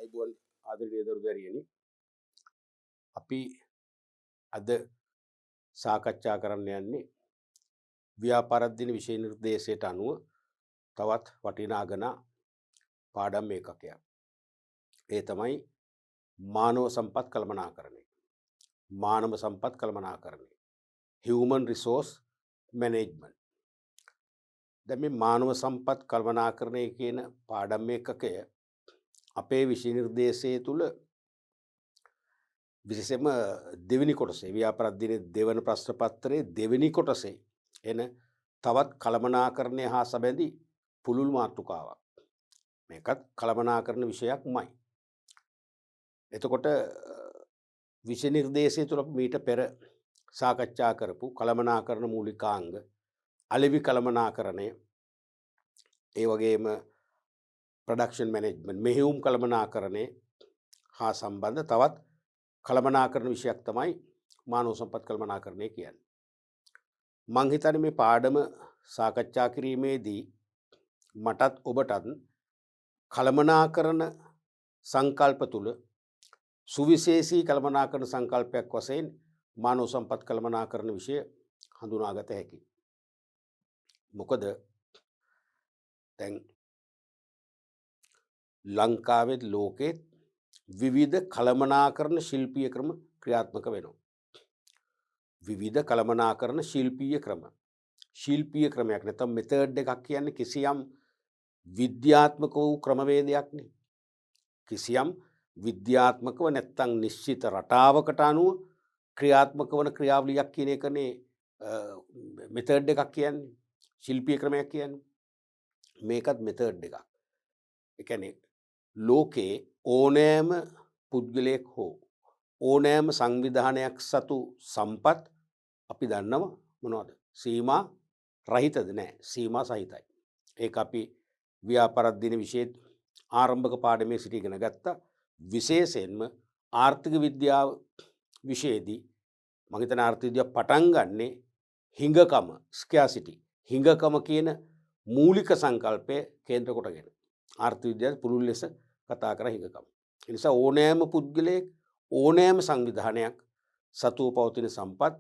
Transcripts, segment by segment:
අයිබෝන් ආදරණීය දරුදරියනි අපි අද සාකච්ඡා කරන්න යන්නේ ව්‍යාපාරද්දින විෂය නිර්දේශයට අනුව තවත් වටිනාගෙන පාඩම් ඒකකයක්. ඒ තමයි මානව සම්පත් කළමනාකරණය. මානව සම්පත් කළමනාකරණය. Human Resource Management. දැන් මේ මානව සම්පත් කළමනාකරණය කියන පාඩම් ඒකකය අපේ විෂය නිර්දේශය තුල විශේෂයෙන්ම දෙවෙනි කොටසේ ව්‍යාපාරද්දිනේ දෙවන ප්‍රශ්න පත්‍රයේ දෙවෙනි කොටසේ එන තවත් කළමනාකරණය හා සැබැඳි පුළුල් මාතෘකාවක්. මේකත් කළමනාකරණ විෂයක්මයි. එතකොට විෂය නිර්දේශය තුළ මීට පෙර සාකච්ඡා කරපු කළමනාකරණ මූලිකාංග අලෙවි කළමනාකරණය ඒ වගේම ප්‍රොඩක්ෂන් මැනේජ්මන්ට් මෙහෙයුම් කළමනාකරණය හා සම්බන්ධ තවත් කළමනාකරණ විෂයක් තමයි මානව සම්පත් කළමනාකරණය කියන්නේ. මං හිතන්නේ මේ පාඩම සාකච්ඡා කිරීමේදී මටත් ඔබටත් කළමනාකරණ සංකල්ප තුල සුවිශේෂී කළමනාකරණ සංකල්පයක් වශයෙන් මානව සම්පත් කළමනාකරණ විෂය හඳුනාගත හැකියි. මොකද දැන් ලංකාවේ ලෝකේ විවිධ කළමනාකරණ ශිල්පීය ක්‍රම ක්‍රියාත්මක වෙනවා. විවිධ කළමනාකරණ ශිල්පීය ක්‍රම. ශිල්පීය ක්‍රමයක් නැත්නම් මෙතඩ් එකක් කියන්නේ කිසියම් විද්‍යාත්මක වූ ක්‍රමවේදයක් නේ. කිසියම් විද්‍යාත්මකව නැත්නම් නිශ්චිත රටාවකට අනුව ක්‍රියාත්මක වන ක්‍රියාවලියක් කියන එකනේ මෙතඩ් එකක් කියන්නේ. ශිල්පීය ක්‍රමයක් කියන්නේ. මේකත් මෙතඩ් එකක්. ඒ කියන්නේ ලෝකේ ඕනෑම පුද්ගලයෙක් හෝ ඕනෑම සංවිධානයක් සතු සම්පත් අපි දන්නව මොනවද? සීමා රහිතද? නැහැ. සීමා සහිතයි. ඒක අපි ව්‍යාපාරද්දින විෂයේ ආරම්භක පාඩමේ සිට ඉගෙන ගත්තා. විශේෂයෙන්ම ආර්ථික විද්‍යාව විෂයේදී මම හිතන ආර්ථික විද්‍යාව පටන් ගන්නේ හිඟකම ස්කැසිටි හිඟකම කියන මූලික සංකල්පය කේන්ද්‍ර කොටගෙන ආර්ථික විද්‍යාව පුළුල් ලෙස කතා කර හිඟකම. ඒ නිසා ඕනෑම පුද්ගලයෙක් ඕනෑම සංවිධානයක් සතුව පවතින සම්පත්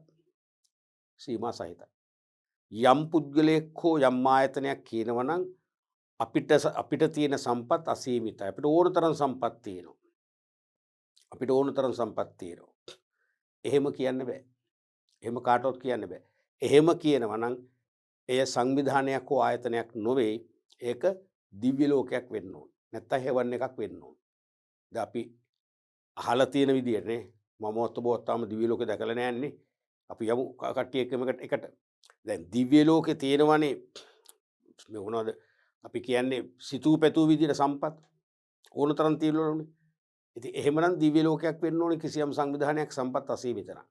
සීමා සහිතයි. යම් පුද්ගලයෙක් හෝ යම් ආයතනයක් කියනවා නම් අපිට තියෙන සම්පත් අසීමිතයි. අපිට ඕන තරම් සම්පත් තියෙනවා. අපිට ඕන තරම් සම්පත් තියෙනවා. එහෙම කියන්න බෑ. එහෙම කාටවත් කියන්න බෑ. එහෙම කියනවා නම් එය සංවිධානයක් හෝ ආයතනයක් නොවේ. ඒක දිව්‍ය ලෝකයක් වෙන්න ඕන. නැත්නම් හෙවන් එකක් වෙන්න ඕන. දැන් අපි අහලා තියෙන විදිහට නේ මම ඔත්තම දිව්‍ය ලෝකේ දැකලා නැන්නේ. අපි යමු කට්ටිය එකට. දැන් දිව්‍ය ලෝකේ තියෙනවනේ මේ මොනවද අපි කියන්නේ සිතූ පැතූ විදිහට සම්පත් ඕන තරම් තියෙනවනේ. ඉතින් එහෙමනම් දිව්‍ය ලෝකයක් වෙන්න ඕනේ කිසියම් සංවිධානයක් සම්පත් අසීමිත නම්.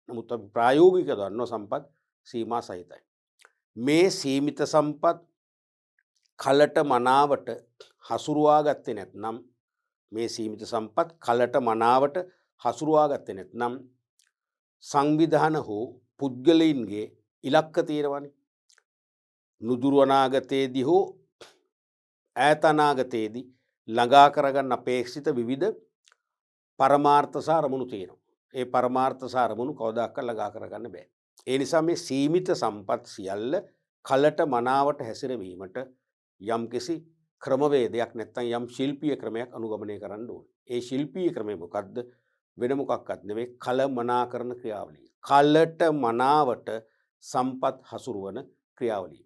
නමුත් අපි ප්‍රායෝගිකව දන්නවා සම්පත් සීමා සහිතයි. මේ සීමිත සම්පත් කලට මනාවට හසුරුවා ගත්තේ නැත්නම් මේ සීමිත සම්පත් කලට මනාවට හසුරුවා ගත්තේ නැත්නම් සංවිධාන හෝ පුද්ගලයින්ගේ ඉලක්ක තියෙනවනේ. නුදුරු අනාගතයේදී හෝ ඈත අනාගතයේදී ළඟා කරගන්න අපේක්ෂිත විවිධ පරමාර්ථ සහ අරමුණු තියෙනවා. ඒ පරමාර්ථ සහ අරමුණු කවදාකවත් ළඟා කරගන්න බෑ. ඒ නිසා මේ සීමිත සම්පත් සියල්ල කලට මනාවට හැසිරවීමට යම්කිසි ක්‍රමවේදයක් නැත්නම් යම් ශිල්පීය ක්‍රමයක් අනුගමනය කරන්න ඕනේ. ඒ ශිල්පීය ක්‍රමය මොකක්ද? වෙන මොකක්වත් නෙවෙයි කළමනාකරණ ක්‍රියාවලිය. කලට මනාවට සම්පත් හසුරුවන ක්‍රියාවලිය.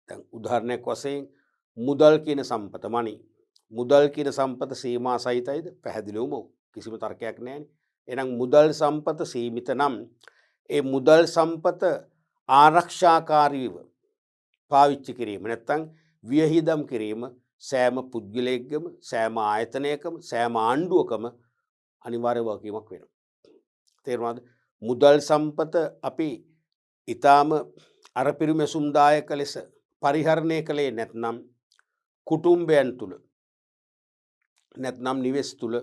දැන් උදාහරණයක් වශයෙන් මුදල් කියන සම්පත මනි. මුදල් කියන සම්පත සීමා සහිතයිද? පැහැදිලිවම කිසිම තර්කයක් නැහැනේ. එහෙනම් මුදල් සම්පත සීමිත නම් ඒ මුදල් සම්පත ආරක්ෂාකාරීව පාවිච්චි කිරීම නැත්නම් වියහිදම් කිරීම සෑම පුද්ගලයෙක්ගම සෑම ආයතනයකම සෑම ආණ්ඩුවකම අනිවාර්ය වගකීමක් වෙනවා. තේරුණාද? මුදල් සම්පත අපි ඊටාම අර පිරිමැසුම්දායක ලෙස පරිහරණය කළේ නැත්නම් කුටුම්බයන් තුල නැත්නම් නිවෙස් තුල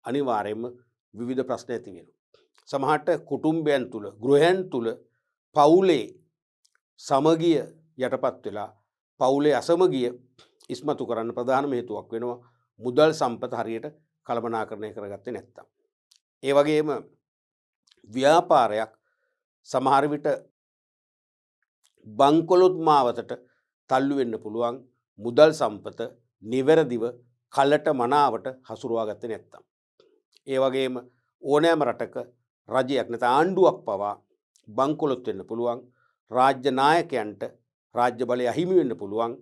අනිවාර්යයෙන්ම විවිධ ප්‍රශ්න ඇති වෙනවා. සමහරට කුටුම්බයන් තුල ගෘහයන් තුල පවුලේ සමගිය යටපත් වෙලා පවුලේ අසමගිය ඉස්මතු කරන්න ප්‍රධානම හේතුවක් වෙනවා මුදල් සම්පත හරියට කළමනාකරණය කරගත්තේ නැත්තම්. ඒ වගේම ව්‍යාපාරයක් සමහර විට බංකොලොත් මාවතට තල්ලු වෙන්න පුළුවන් මුදල් සම්පත නිවැරදිව කලට මනාවට හසුරුවා ගත්තේ නැත්තම්. ඒ වගේම ඕනෑම රටක රජයක් නැත ආණ්ඩුවක් පවා බංකොලොත් වෙන්න පුළුවන් රාජ්‍ය නායකයන්ට රාජ්‍ය බලය අහිමි වෙන්න පුළුවන්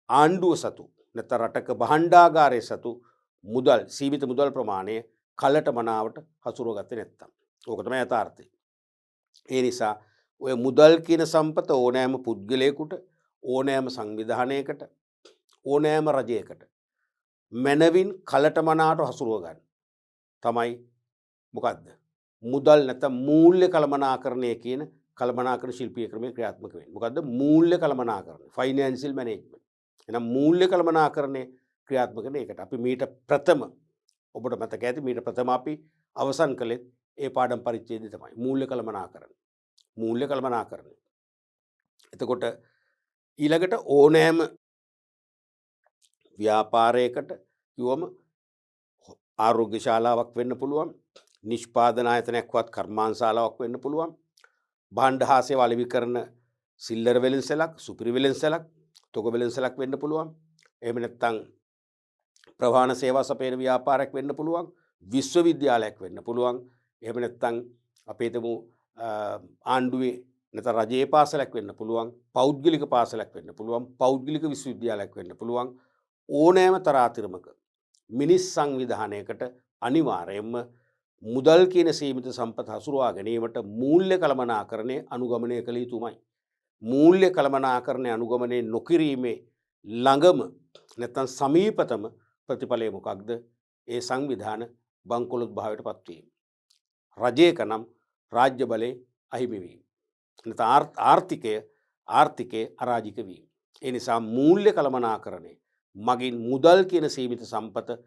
ආණ්ඩුව සතු නැත රටක භාණ්ඩාගාරය සතු මුදල් සීමිත මුදල් ප්‍රමාණය කලට මනාවට හසුරුව ගත්තේ නැත්තම්. ඕක තමයි යථාර්ථය. ඒ නිසා ඔය මුදල් කියන සම්පත ඕනෑම පුද්ගලයෙකුට ඕනෑම සංවිධානයකට ඕනෑම රජයකට මැනවින් කලට මනාවට හසුරුව ගන්න තමයි මොකක්ද මුදල් නැත්නම් මූල්‍ය කළමනාකරණය කියන කළමනාකරණ ශිල්පීය ක්‍රමය ක්‍රියාත්මක වෙන්නේ. මොකද්ද මූල්‍ය කළමනාකරණය? Financial management. එහෙනම් මූල්‍ය කළමනාකරණය ක්‍රියාත්මක කරන එකට අපි මීට ප්‍රථම ඔබට මතක ඇති මීට ප්‍රථම අපි අවසන් කළේ ඒ පාඩම් පරිච්ඡේදය තමයි මූල්‍ය කළමනාකරණය. මූල්‍ය කළමනාකරණය. එතකොට ඊළඟට ඕනෑම ව්‍යාපාරයකට කිව්වම ආරෝග්‍ය ශාලාවක් වෙන්න පුළුවන්, නිෂ්පාදන ආයතනයක්වත් කර්මාන්තශාලාවක් වෙන්න පුළුවන්, භාණ්ඩ හා සේවා අලෙවි කරන සිල්ලර වෙළෙන්සැලක්, සුපිරි වෙළෙන්සැලක්, තොග වෙළෙන්සැලක් වෙන්න පුළුවන්. එහෙම නැත්නම් ප්‍රවාහන සේවා සපයන ව්‍යාපාරයක් වෙන්න පුළුවන්, විශ්වවිද්‍යාලයක් වෙන්න පුළුවන්. එහෙම නැත්නම් අපේ තමු ආණ්ඩුවේ නැත්නම් රජයේ පාසලක් වෙන්න පුළුවන්, පෞද්ගලික පාසලක් වෙන්න පුළුවන්, පෞද්ගලික විශ්වවිද්‍යාලයක් වෙන්න පුළුවන්. ඕනෑම තරාතිරමක මිනිස් සංවිධානයකට අනිවාර්යයෙන්ම මුදල් කියන සීමිත සම්පත හසුරුවා ගැනීමට මූල්‍ය කළමනාකරණය අනුගමනය කළ යුතුමයි. මූල්‍ය කළමනාකරණය අනුගමනය නොකිරීමේ ළඟම නැත්නම් සමීපතම ප්‍රතිඵලය මොකක්ද? ඒ සංවිධාන බංකොලොත් භාවයට පත්වීම. රජයක නම් රාජ්‍ය බලය අහිමි වීම. නැත්නම් ආර්ථිකයේ අරාජික වීම. ඒ නිසා මූල්‍ය කළමනාකරණය මගින් මුදල් කියන සීමිත සම්පත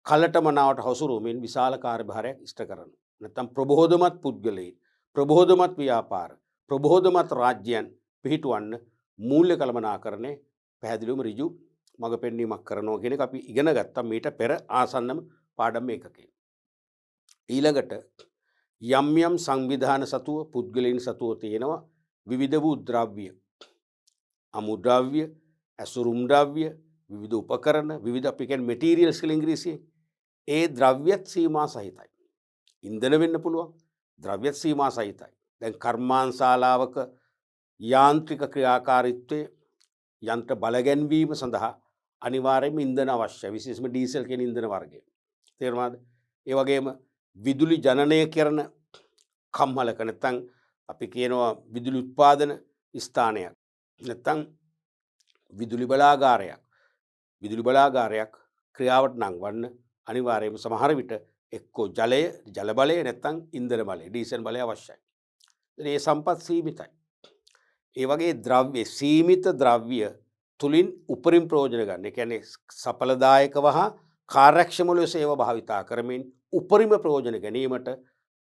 කලට මනාවට හසුරුවමින් විශාල කාර්යභාරයක් ඉෂ්ට කරන. නැත්නම් ප්‍රබෝධමත් පුද්ගලයන්, ප්‍රබෝධමත් ව්‍යාපාර, ප්‍රබෝධමත් රාජ්‍යයන් පිහිටුවන්න මූල්‍ය කළමනාකරණය පැහැදිලිවම ඍජු මඟ පෙන්වීමක් කරනවා කියන එක අපි ඉගෙන ගත්තා මීට පෙර ආසන්නම පාඩම් ඒකකේ. ඊළඟට යම් යම් සංවිධාන සතුව පුද්ගලයන් සතුව තියෙනවා විවිධ වූ ද්‍රව්‍ය, අමුද්‍රව්‍ය, ඇසුරුම් ද්‍රව්‍ය, විවිධ උපකරණ, විවිධ අපි කියන්නේ මැටීරියල්ස් කියලා ඉංග්‍රීසියෙන්. ඒ ද්‍රව්‍යත් සීමා සහිතයි. ඉන්ධන වෙන්න පුළුවන්. ද්‍රව්‍යත් සීමා සහිතයි. දැන් කර්මාන්තශාලාවක යාන්ත්‍රික ක්‍රියාකාරීත්වයේ යන්ත්‍ර බලගැන්වීම සඳහා අනිවාර්යයෙන්ම ඉන්ධන අවශ්‍යයි. විශේෂයෙන්ම ඩීසල් කියන ඉන්ධන වර්ගය. තේරුණාද? ඒ වගේම විදුලි ජනනය කරන කම්හලක නැත්නම් අපි කියනවා විදුලි උත්පාදන ස්ථානයක් නැත්නම් විදුලි බලාගාරයක් ක්‍රියාවට නංවන්න අනිවාර්යයෙන්ම සමහර විට එක්කෝ ජල බලය නැත්නම් ඉන්ධන බලය ඩීසල් බලය අවශ්‍යයි. ඒ සම්පත් සීමිතයි. ඒ වගේ ද්‍රව්‍ය සීමිත ද්‍රව්‍ය තුලින් උපරිම ප්‍රයෝජන ගන්න. ඒ කියන්නේ සඵලදායකව හා කාර්යක්ෂම ලෙස ඒවා භාවිතා කරමින් උපරිම ප්‍රයෝජන ගැනීමට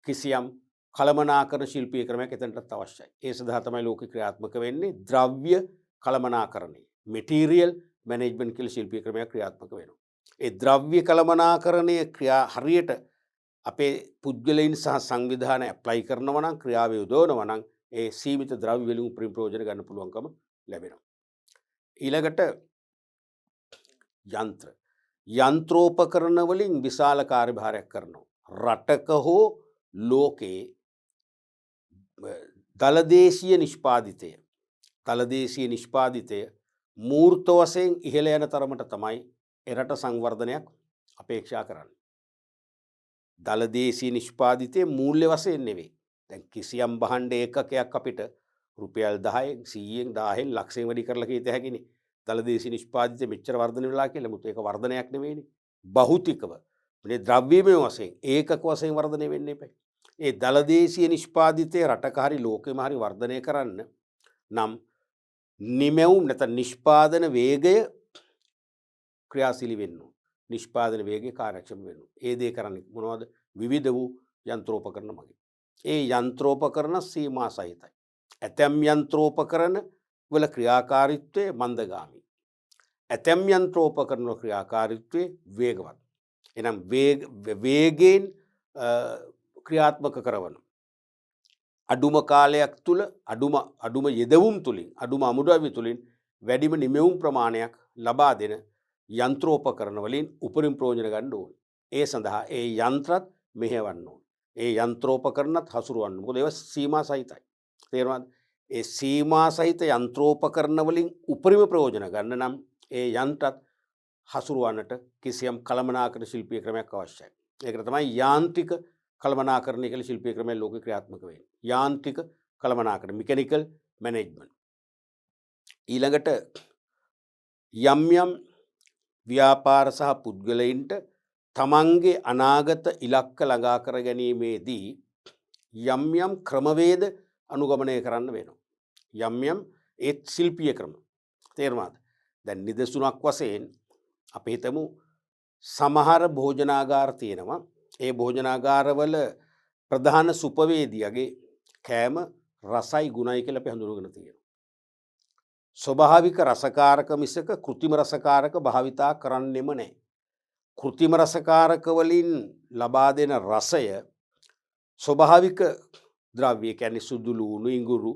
කිසියම් කළමනාකරණ ශිල්පීය ක්‍රමයක් එතනටත් අවශ්‍යයි. ඒ සඳහා තමයි ලෝක ක්‍රියාත්මක වෙන්නේ ද්‍රව්‍ය කළමනාකරණය. මෙටීරියල් මැනේජ්මන්ට් කියලා ශිල්පීය ක්‍රමයක් ක්‍රියාත්මක වෙනවා. ඒ ද්‍රව්‍ය කළමනාකරණය ක්‍රියා හරියට අපේ පුද්ගලයන් සහ සංවිධාන ඇප්ලයි කරනවා නම් ක්‍රියාවේ යොදවනවා නම් ඒ සීමිත ද්‍රව්‍ය වලින් උපරිම ප්‍රයෝජන ගන්න පුළුවන්කම ලැබෙනවා. ඊළඟට යන්ත්‍රෝපකරණ වලින් විශාල කාර්යභාරයක් කරනවා. රටක හෝ ලෝකයේ දලදේශීය නිෂ්පාදිතය මූර්ත වශයෙන් ඉහළ යන තරමට තමයි එරට සංවර්ධනයක් අපේක්ෂා කරන්නේ. දලදේශීය නිෂ්පාදිතය මූල්‍ය වශයෙන් නෙවෙයි. දැන් කිසියම් භාණ්ඩ ඒකකයක් අපිට රුපියල් 10න් 100න් 1000න් ලක්ෂයෙන් වැඩි කරලා කීත හැකිනේ. දලදේශීය නිෂ්පාදිතය මෙච්චර වර්ධනය වෙලා කියලා මුත් ඒක වර්ධනයක් නෙවෙයිනේ. භෞතිකව මේ ද්‍රව්‍යමය වශයෙන් ඒකක වශයෙන් වර්ධනය වෙන්න එපා. ඒ දලදේශීය නිෂ්පාදිතය රටක හරි ලෝකෙම හරි වර්ධනය කරන්න නම් නිමැවුම් නැත්නම් නිෂ්පාදන වේගය ක්‍රියාශීලී වෙන්න ඕන. නිෂ්පාදන වේගය කාර්යක්ෂම වෙන්න ඕන. ඒ දේ කරන්නේ මොනවද? විවිධ වූ යන්ත්‍රෝපකරණ මගින්. ඒ යන්ත්‍රෝපකරණ සීමා සහිතයි. ඇතැම් යන්ත්‍රෝපකරණ වල ක්‍රියාකාරීත්වය මන්දගාමී. ඇතැම් යන්ත්‍රෝපකරණ ක්‍රියාකාරීත්වයේ වේගවත්. එනම් වේගයෙන් ක්‍රියාත්මක කරවන. අඩුම කාලයක් තුළ අඩුම යෙදවුම් තුළින් අඩුම අමුද්‍රව්‍ය තුළින් වැඩිම නිමෙවුම් ප්‍රමාණයක් ලබා දෙන යන්ත්‍රෝපකරණ වලින් උපරිම ප්‍රයෝජන ගන්න ඕනේ. ඒ සඳහා ඒ යන්ත්‍රත් මෙහෙවන්න ඕනේ. ඒ යන්ත්‍රෝපකරණත් හසුරවන්න. මොකද ඒවා සීමා සහිතයි. තේරුණාද? ඒ සීමා සහිත යන්ත්‍රෝපකරණ වලින් උපරිම ප්‍රයෝජන ගන්න නම් ඒ යන්ත්‍රත් හසුරවන්නට කිසියම් කළමනාකරණ ශිල්පීය ක්‍රමයක් අවශ්‍යයි. ඒකට තමයි යාන්ත්‍රික කළමනාකරණය කියලා ශිල්පීය ක්‍රමය ලෝකේ ක්‍රියාත්මක වෙන්නේ. යාන්ත්‍රික කළමනාකරණ මෙකැනිකල් මැනේජ්මන්ට්. ඊළඟට යම් යම් ව්‍යාපාර සහ පුද්ගලයින්ට තමන්ගේ අනාගත ඉලක්ක ළඟා කර ගැනීමේදී යම් යම් ක්‍රමවේද අනුගමනය කරන්න වෙනවා. යම් යම් ඒත් ශිල්පීය ක්‍රම. තේරුණාද? දැන් නිදසුනක් වශයෙන් අපි හිතමු සමහර භෝජනාගාර තියෙනවා. ඒ භෝජනාගාරවල ප්‍රධාන සුපවේදියාගේ කෑම රසයි ගුණයි කියලා අපි හඳුනගෙන තියෙනවා. ස්වභාවික රසකාරක මිසක කෘත්‍රිම රසකාරක භාවිතා කරන්නෙම නැහැ. කෘත්‍රිම රසකාරක වලින් ලබා දෙන රසය ස්වභාවික ද්‍රව්‍ය කියන්නේ සුදු ලුණු, ඉඟුරු,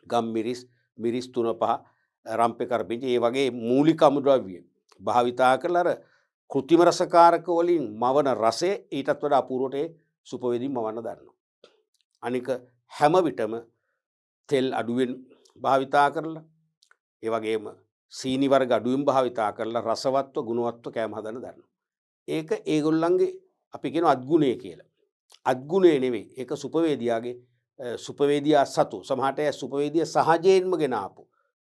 ගම්මිරිස්, මිරිස් 3-5, රම්පේ කරපිංචි ඒ වගේ මූලික අමුද්‍රව්‍ය භාවිතා කරලා අර කෘත්‍රිම රසකාරක වලින් මවන රසය ඊටත් වඩා අපූර්වට සුපවේදී මවන්න දන්නවා. අනික හැම විටම තෙල් අඩුවෙන් භාවිතා කරලා ඒ වගේම සීනි වර්ග අඩුවෙන් භාවිතා කරලා රසවත්ව ගුණවත්ව කෑම හදන්න දන්නවා. ඒක ඒගොල්ලන්ගේ අපි කියන අත්ගුණය කියලා. අත්ගුණය නෙවෙයි. ඒක සුපවේදියාගේ සුපවේදියා සතු. සමහරට සුපවේදියා සහජයෙන්ම ගෙන ආපු.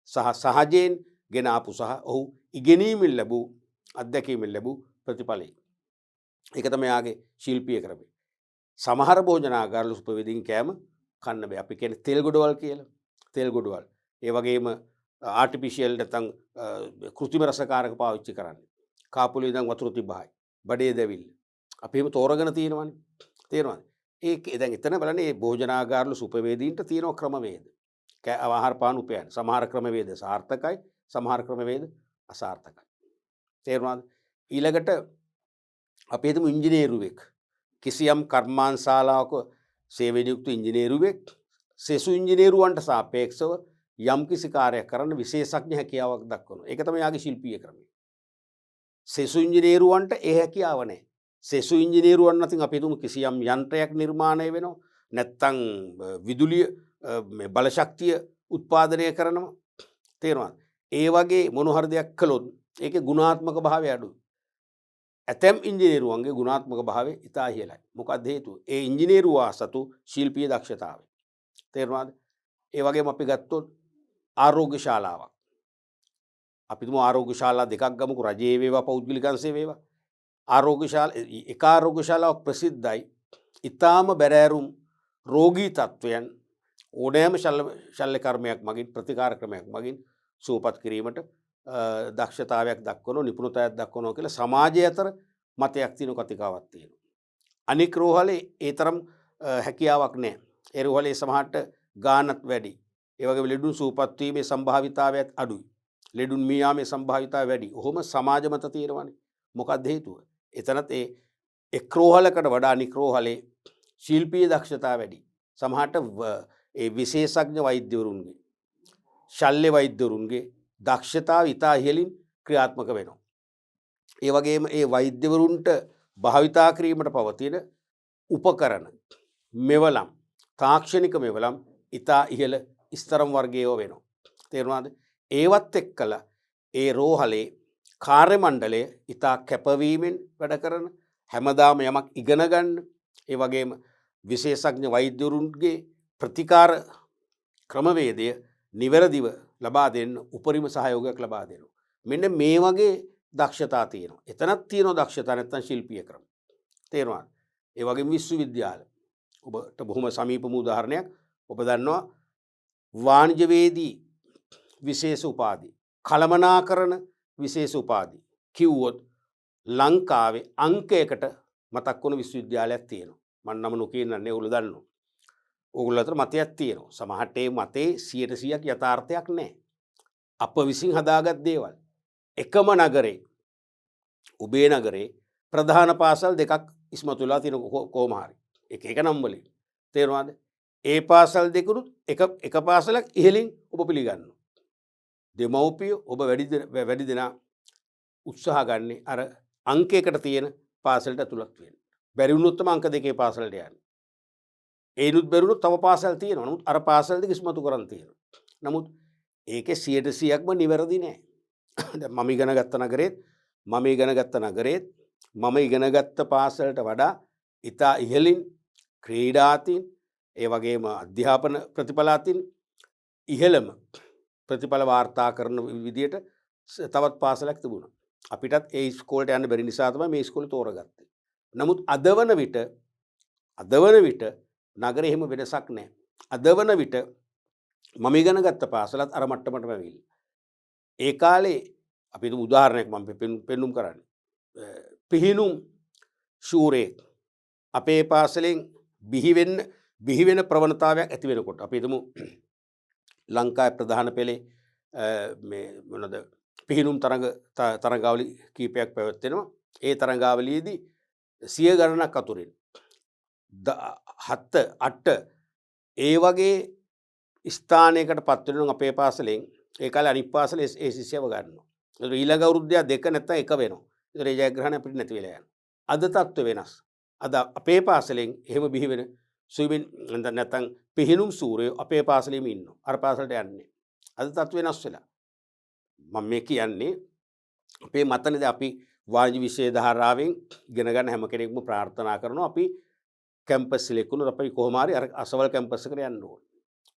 සහජයෙන් ගෙන ආපු සහ ඔහු ඉගෙනීමෙන් ලැබූ අත්දැකීමෙන් ලැබූ ප්‍රතිඵලයි. ඒක තමයි යාගේ ශිල්පීය ක්‍රමය. සමහර භෝජනාගාරවල සුපවේදීන් කෑම කන්න බෑ. අපි කියන්නේ තෙල් ගොඩවල් කියලා. තෙල් ගොඩවල්. ඒ වගේම ආටිෆිෂියල් නැත්නම් කෘත්‍රිම රසකාරක පාවිච්චි කරන්නේ. කාපුලේ ඉඳන් වතුර තිබ්බහයි. බඩේ දැවිල්ල. අපි එහෙම තෝරගෙන තියෙනවානේ. තේරෙනවද? ඒක දැන් එතන බලන්න මේ භෝජනාගාරවල සුපවේදීන්ට තියෙන ක්‍රමවේද. ආහාර පාන උපයන. සමහර ක්‍රමවේද සාර්ථකයි, සමහර ක්‍රමවේද අසාර්ථකයි. තේරුණාද? ඊළඟට අපි හිතමු ඉංජිනේරුවෙක්. කිසියම් කර්මාන්තශාලාවක සේවය නියුක්ත ඉංජිනේරුවෙක් සෙසු ඉංජිනේරුවන්ට සාපේක්ෂව යම් කිසි කාර්යයක් කරන්න විශේෂඥ හැකියාවක් දක්වනවා. ඒක තමයි යාගේ ශිල්පීය ක්‍රමය. සෙසු ඉංජිනේරුවන්ට ඒ හැකියාව නැහැ. සෙසු ඉංජිනේරුවන් අතින් අපි හිතමු කිසියම් යන්ත්‍රයක් නිර්මාණය වෙනවා. නැත්තම් විදුලිය බලශක්තිය උත්පාදනය කරනවා. තේරුණාද? ඒ වගේ මොන හරි දෙයක් කළොත් ඒකේ ගුණාත්මක භාවය අඩුයි. ඇතැම් ඉංජිනේරුවන්ගේ ගුණාත්මක භාවය ඉතා ඉහළයි. මොකක්ද හේතුව? ඒ ඉංජිනේරුවා සතු ශිල්පීය දක්ෂතාවය. තේරුණාද? ඒ වගේම අපි ගත්තොත් ආරෝග්‍ය ශාලාවක්. අපි තුමු ආරෝග්‍ය ශාලා දෙකක් ගමුකෝ, රජයේ වේවා පෞද්ගලික අංශයේ වේවා. එක ආරෝග්‍ය ශාලාවක් ප්‍රසිද්ධයි. ඊටාම බැරෑරුම් රෝගී තත්වයන් ඕනෑම ශල්‍ය කර්මයක් මගින්, ප්‍රතිකාර ක්‍රමයක් මගින් සුවපත් කිරීමට දක්ෂතාවයක් දක්වනවා, නිපුණතාවයක් දක්වනවා කියලා සමාජය අතර මතයක් තියෙන කතිකාවක් තියෙනවා. අනික් රෝහලේ ඒ තරම් හැකියාවක් නැහැ. ඒ රෝහලේ සමහරට ගාණත් වැඩි. ඒ වගේම ලෙඩුන් සුවපත් වීමේ සම්භාවිතාවයත් අඩුයි. ලෙඩුන් මිය යාමේ සම්භාවිතාවය වැඩි. ඔහොම සමාජ මත තියෙනවානේ. මොකක්ද හේතුව? එතනත් ඒ එක් රෝහලකට වඩා අනික් රෝහලේ ශිල්පීය දක්ෂතාව වැඩි. සමහරට ඒ විශේෂඥ වෛද්‍යවරුන්ගේ, ශල්‍ය වෛද්‍යවරුන්ගේ දක්ෂතාව ඉතා ඉහළින් ක්‍රියාත්මක වෙනවා. ඒ වගේම ඒ වෛද්‍යවරුන්ට භාවිතා කිරීමට පවතින උපකරණ, මෙවලම්, තාක්ෂණික මෙවලම් ඉතා ඉහළ ස්තරම් වර්ගයෝ වෙනවා. තේරුණාද? ඒවත් එක්කලා ඒ රෝහලේ කාර්ය මණ්ඩලය ඉතා කැපවීමෙන් වැඩ කරන, හැමදාම යමක් ඉගෙන ගන්න, ඒ වගේම විශේෂඥ වෛද්‍යවරුන්ගේ ප්‍රතිකාර ක්‍රමවේදය නිවැරදිව ලබා දෙන්න උපරිම සහයෝගයක් ලබා දෙනවා. මෙන්න මේ වගේ දක්ෂතා තියෙනවා. එතනක් තියෙනවා දක්ෂතා, නැත්නම් ශිල්පීය ක්‍රම. තේරුණාද? ඒ වගේම විශ්වවිද්‍යාල. ඔබට බොහොම සමීපම උදාහරණයක් ඔබ දන්නවා වාණිජවේදී විශේෂ උපාධි, කළමනාකරණ විශේෂ උපාධි කිව්වොත් ලංකාවේ අංකයකට මතක් වුණු විශ්වවිද්‍යාලයක් තියෙනවා. මම නම නොකියන්නේ ඔයගොල්ලෝ දන්නවා. ඕගොල්ලෝ අතර මතයක් තියෙනවා. සමහරට ඒ මතේ 100% යථාර්ථයක් නැහැ. අප විසින් හදාගත් දේවල්. එකම නගරේ ඔබේ නගරේ ප්‍රධාන පාසල් දෙකක් ඉස්මතු වෙලා තියෙන කොහොම හරි එක නම් වලින් තේරුණාද? ඒ පාසල් දෙකනුත් එක පාසලක් ඉහළින් ඔබ පිළිගන්නවා. දෙමව්පිය ඔබ වැඩි දෙනා උත්සාහ ගන්නේ අර අංකයකට තියෙන පාසලට ඇතුළත් වෙන්න. බැරි වුණොත් තමයි අංක දෙකේ පාසලට යන්නේ. ඒනුත් බැරුණොත් තව පාසල් තියෙනවා. නමුත් අර පාසල් දෙක ඉස්මතු කරන් තියෙනවා. නමුත් ඒකේ 100%ක්ම නිවැරදි නෑ. දැන් මම ඉගෙන ගත්ත නගරේත් මම ඉගෙන ගත්ත පාසලට වඩා ඉතා ඉහළින් ක්‍රීඩාතින් ඒ වගේම අධ්‍යාපන ප්‍රතිඵලාතින් ඉහළම ප්‍රතිඵල වාර්තා කරන විදියට තවත් පාසලක් තිබුණා. අපිටත් ඒ ඉස්කෝලේට යන්න බැරි නිසා තමයි මේ ඉස්කෝලේ තෝරගත්තේ. නමුත් අද වන විට නගරේ එහෙම වෙනසක් නැහැ. අද වන විට මම ඉගෙන ගත්ත පාසලත් අර මට්ටමටම ඇවිල්ලා. ඒ කාලේ අපි උදාහරණයක් මම පෙන්නුම් කරන්නේ. පිහිනුම් ශූරයෙක් අපේ පාසලෙන් බිහි වෙන ප්‍රවණතාවයක් ඇති වෙනකොට අපි හිතමු ලංකාවේ ප්‍රධාන පෙළේ මේ මොනද පිහිනුම් තරඟාවලි කීපයක් පැවැත්වෙනවා. ඒ තරඟාවලියේදී 100 ගණනක් අතුරින් 7 8 ඒ වගේ ස්ථානයකට පත් වෙනවා අපේ පාසලෙන්. ඒ කාලේ අනිත් පාසලේ ඒ ශිෂ්‍යව ගන්නවා. ඒක ඊළඟ අවුරුද්දේ දෙක නැත්නම් එක වෙනවා. ඒ ජයග්‍රහණ අපිට නැති වෙලා යනවා. අද තත්ත්ව වෙනස්. අද අපේ පාසලෙන් එහෙම බිහි වෙන ස්විමින් නැත්නම් පිහිනුම් සූරයෝ අපේ පාසලෙම ඉන්නවා. අර පාසලට යන්නේ. අද තත්ත්ව වෙනස් වෙලා. මම මේ කියන්නේ අපේ මතනේද අපි වාණිජ විෂය ධාරාවෙන් ඉගෙන ගන්න හැම කෙනෙක්ම ප්‍රාර්ථනා කරනවා අපි කැම්පස් සිලෙක්ට් වුණොත් අපි කොහොම හරි අර අසවල් කැම්පස් එකට යන්න ඕනේ.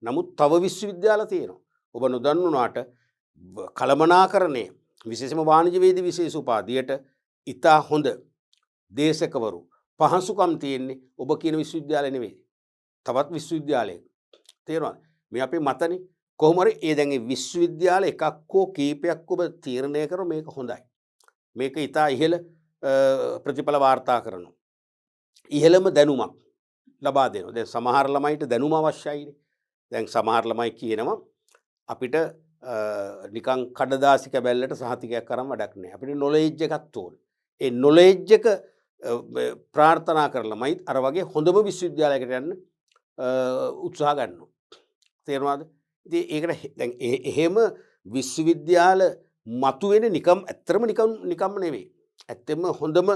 නමුත් තව විශ්වවිද්‍යාල තියෙනවා. ඔබ නොදන්නුනාට කළමනාකරණය විශේෂම වාණිජවේදී විශේෂ උපාධියට ඉතා හොඳ දේශකවරු පහසුකම් තියෙන්නේ ඔබ කියන විශ්වවිද්‍යාලය නෙවෙයි. තවත් විශ්වවිද්‍යාලයක. තේරුණාද? මේ අපේ මතනේ කොහොම හරි ඒ දැන් ඒ විශ්වවිද්‍යාල එකක් හෝ කීපයක් ඔබ තීරණය කරන මේක හොඳයි. මේක ඉතා ඉහළ ප්‍රතිඵල වාර්තා කරනවා. ඉහළම දැනුමක් ලබා දෙනවා. දැන් සමහර ළමයිට දැනුම අවශ්‍යයිනේ. දැන් සමහර ළමයි කියනවා අපිට නිකන් කඩදාසි කැබැල්ලට සහතිකයක් කරන් වැඩක් නැහැ. අපිට නොලෙජ් එකක් ඕනේ. ඒ නොලෙජ් එක ප්‍රාර්ථනා කරලා ළමයි අර වගේ හොඳම විශ්වවිද්‍යාලයකට යන්න උත්සාහ ගන්නවා. තේරුණාද? ඉතින් ඒකට දැන් එහෙම විශ්වවිද්‍යාල මතුවෙන්නේ ඇත්තටම නිකම්ම නෙවෙයි. ඇත්තෙම හොඳම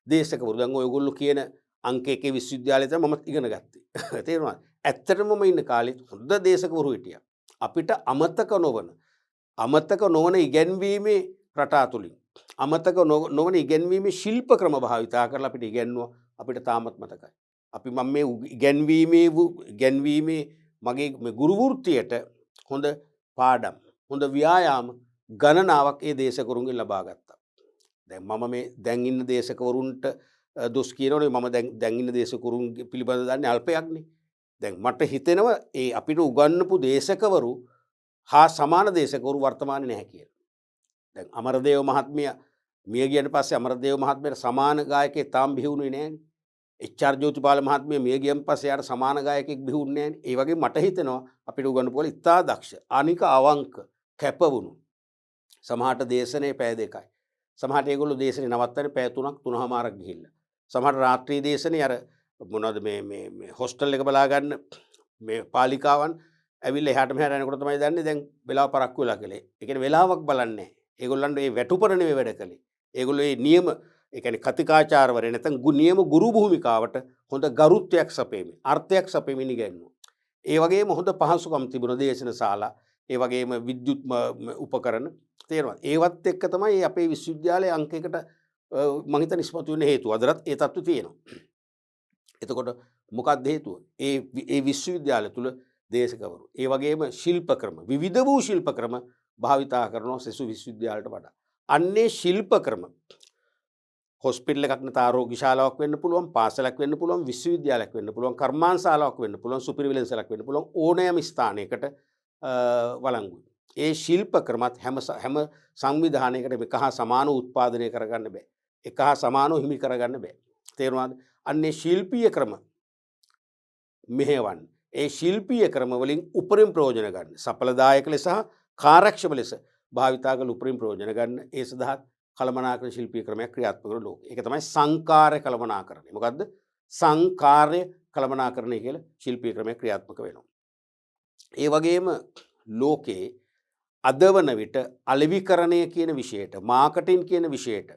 දේශකවරු. දැන් ඔයගොල්ලෝ කියන අංක 1 විශ්වවිද්‍යාලයේ තමයි මම ඉගෙන ගත්තේ. තේරුණාද? ඇත්තටම මම ඉන්න කාලෙත් හොඳ දේශකවරු හිටියා. අපිට අමතක නොවන ඉගැන්වීමේ රටා තුලින් අමතක නොවන ඉගැන්වීමේ ශිල්ප ක්‍රම භාවිතා කරලා අපිට ඉගැන්වුවා. අපිට තාමත් මතකයි. අපි මම මේ ඉගැන්වීමේ මගේ මේ ගුරු වෘත්තියට හොඳ පාඩම් හොඳ ව්‍යායාම ගණනාවක් ඒ දේශකවරුන්ගෙන් ලබා ගත්තා. දැන් මම මේ දැන් ඉන්න දේශකවරුන්ට දොස් කියනවනේ මම දැන් ඉන්න දේශකවරුන් පිළිබඳව දන්නේ අල්පයක්නේ. දැන් මට හිතෙනවා ඒ අපිට උගන්වපු දේශකවරු හා සමාන දේශකවරු වර්තමානයේ නැහැ කියලා. දැන් අමරදේව මහත්මිය මිය ගියන් පස්සේ අමරදේව මහත්මියට සමාන ගායකයෙක් තාම බිහි වුණේ නැහැනේ. එච්.ආර්. ජෝතිපාල මහත්මිය මිය ගියන් පස්සේ යාට සමාන ගායකයෙක් බිහි වුණේ නැහැනේ. ඒ වගේ මට හිතෙනවා අපිට උගන්වපු වල ඉතා දක්ෂ අනික අවංක කැපවුණු සමහරට දේශනේ පැය 2යි. සමහරට ඒගොල්ලෝ දේශනේ නවත්තන්නේ පැය 3ක් 3:00මාරක් ගිහිල්ලා. සමහරට රාත්‍රී දේශනේ අර මොනවද මේ හොස්ටල් එක බලා ගන්න මේ පාලිකාවන් ඇවිල්ලා එහාට මෙහාට යනකොට තමයි දන්නේ දැන් වෙලාව පරක්කු වෙලා කියලා. ඒ කියන්නේ වෙලාවක් බලන්නේ නැහැ. ඒගොල්ලන්ට මේ වැටුපර නෙවෙයි වැඩ කළේ. ඒගොල්ලෝ මේ නියම ඒ කියන්නේ කතිකාචාර්යවරේ නැත්නම් නියම ගුරු භූමිකාවට හොඳ ගරුත්වයක් සපෙමින් අර්ථයක් සපෙමින් ඉගෙනුවා. ඒ වගේම හොඳ පහසුකම් තිබුණ දේශන ශාලා ඒ වගේම විද්‍යුත් උපකරණ තේරෙනවා. ඒවත් එක්ක තමයි අපේ විශ්වවිද්‍යාලයේ අංකයකට මම හිතන්නේ ඉස්මතු වෙන්න හේතුව. අදටත් ඒ තත්ත්වය තියෙනවා. එතකොට මොකක්ද හේතුව? ඒ විශ්වවිද්‍යාල තුල දේශකවරු ඒ වගේම ශිල්ප ක්‍රම විවිධ වූ ශිල්ප ක්‍රම භාවිතා කරනවා සෙසු විශ්වවිද්‍යාලයට වඩා. අන්නේ ශිල්ප ක්‍රම හොස්පිටල් එකක් නැත ආරෝග්‍ය ශාලාවක් වෙන්න පුළුවන්, පාසලක් වෙන්න පුළුවන්, විශ්වවිද්‍යාලයක් වෙන්න පුළුවන්, කර්මාන්ත ශාලාවක් වෙන්න පුළුවන්, සුපිරිවෙලන්සලක් වෙන්න පුළුවන් ඕනෑම ස්ථානයකට වළංගුයි. ඒ ශිල්ප ක්‍රමත් හැම සංවිධානයකටම එක හා සමානව උත්පාදනය කරගන්න බෑ. එක හා සමානව හිමි කරගන්න බෑ. තේරුණාද? අන්නේ ශිල්පීය ක්‍රම මෙහෙවන්න. ඒ ශිල්පීය ක්‍රම වලින් උපරිම ප්‍රයෝජන ගන්න. සඵලදායක ලෙස සහ කාර්යක්ෂම ලෙස භාවිතා කළ උපරිම ප්‍රයෝජන ගන්න ඒ සඳහා කළමනාකරණ ශිල්පීය ක්‍රමයක් ක්‍රියාත්මක කරන ලෝකේ. ඒක තමයි සංකාර්ය කළමනාකරණය. මොකද්ද? සංකාර්ය කළමනාකරණය කියලා ශිල්පීය ක්‍රමයක් ක්‍රියාත්මක වෙනවා. ඒ වගේම ලෝකේ අද වන විට අලෙවිකරණය කියන විෂයට, මාකටින් කියන විෂයට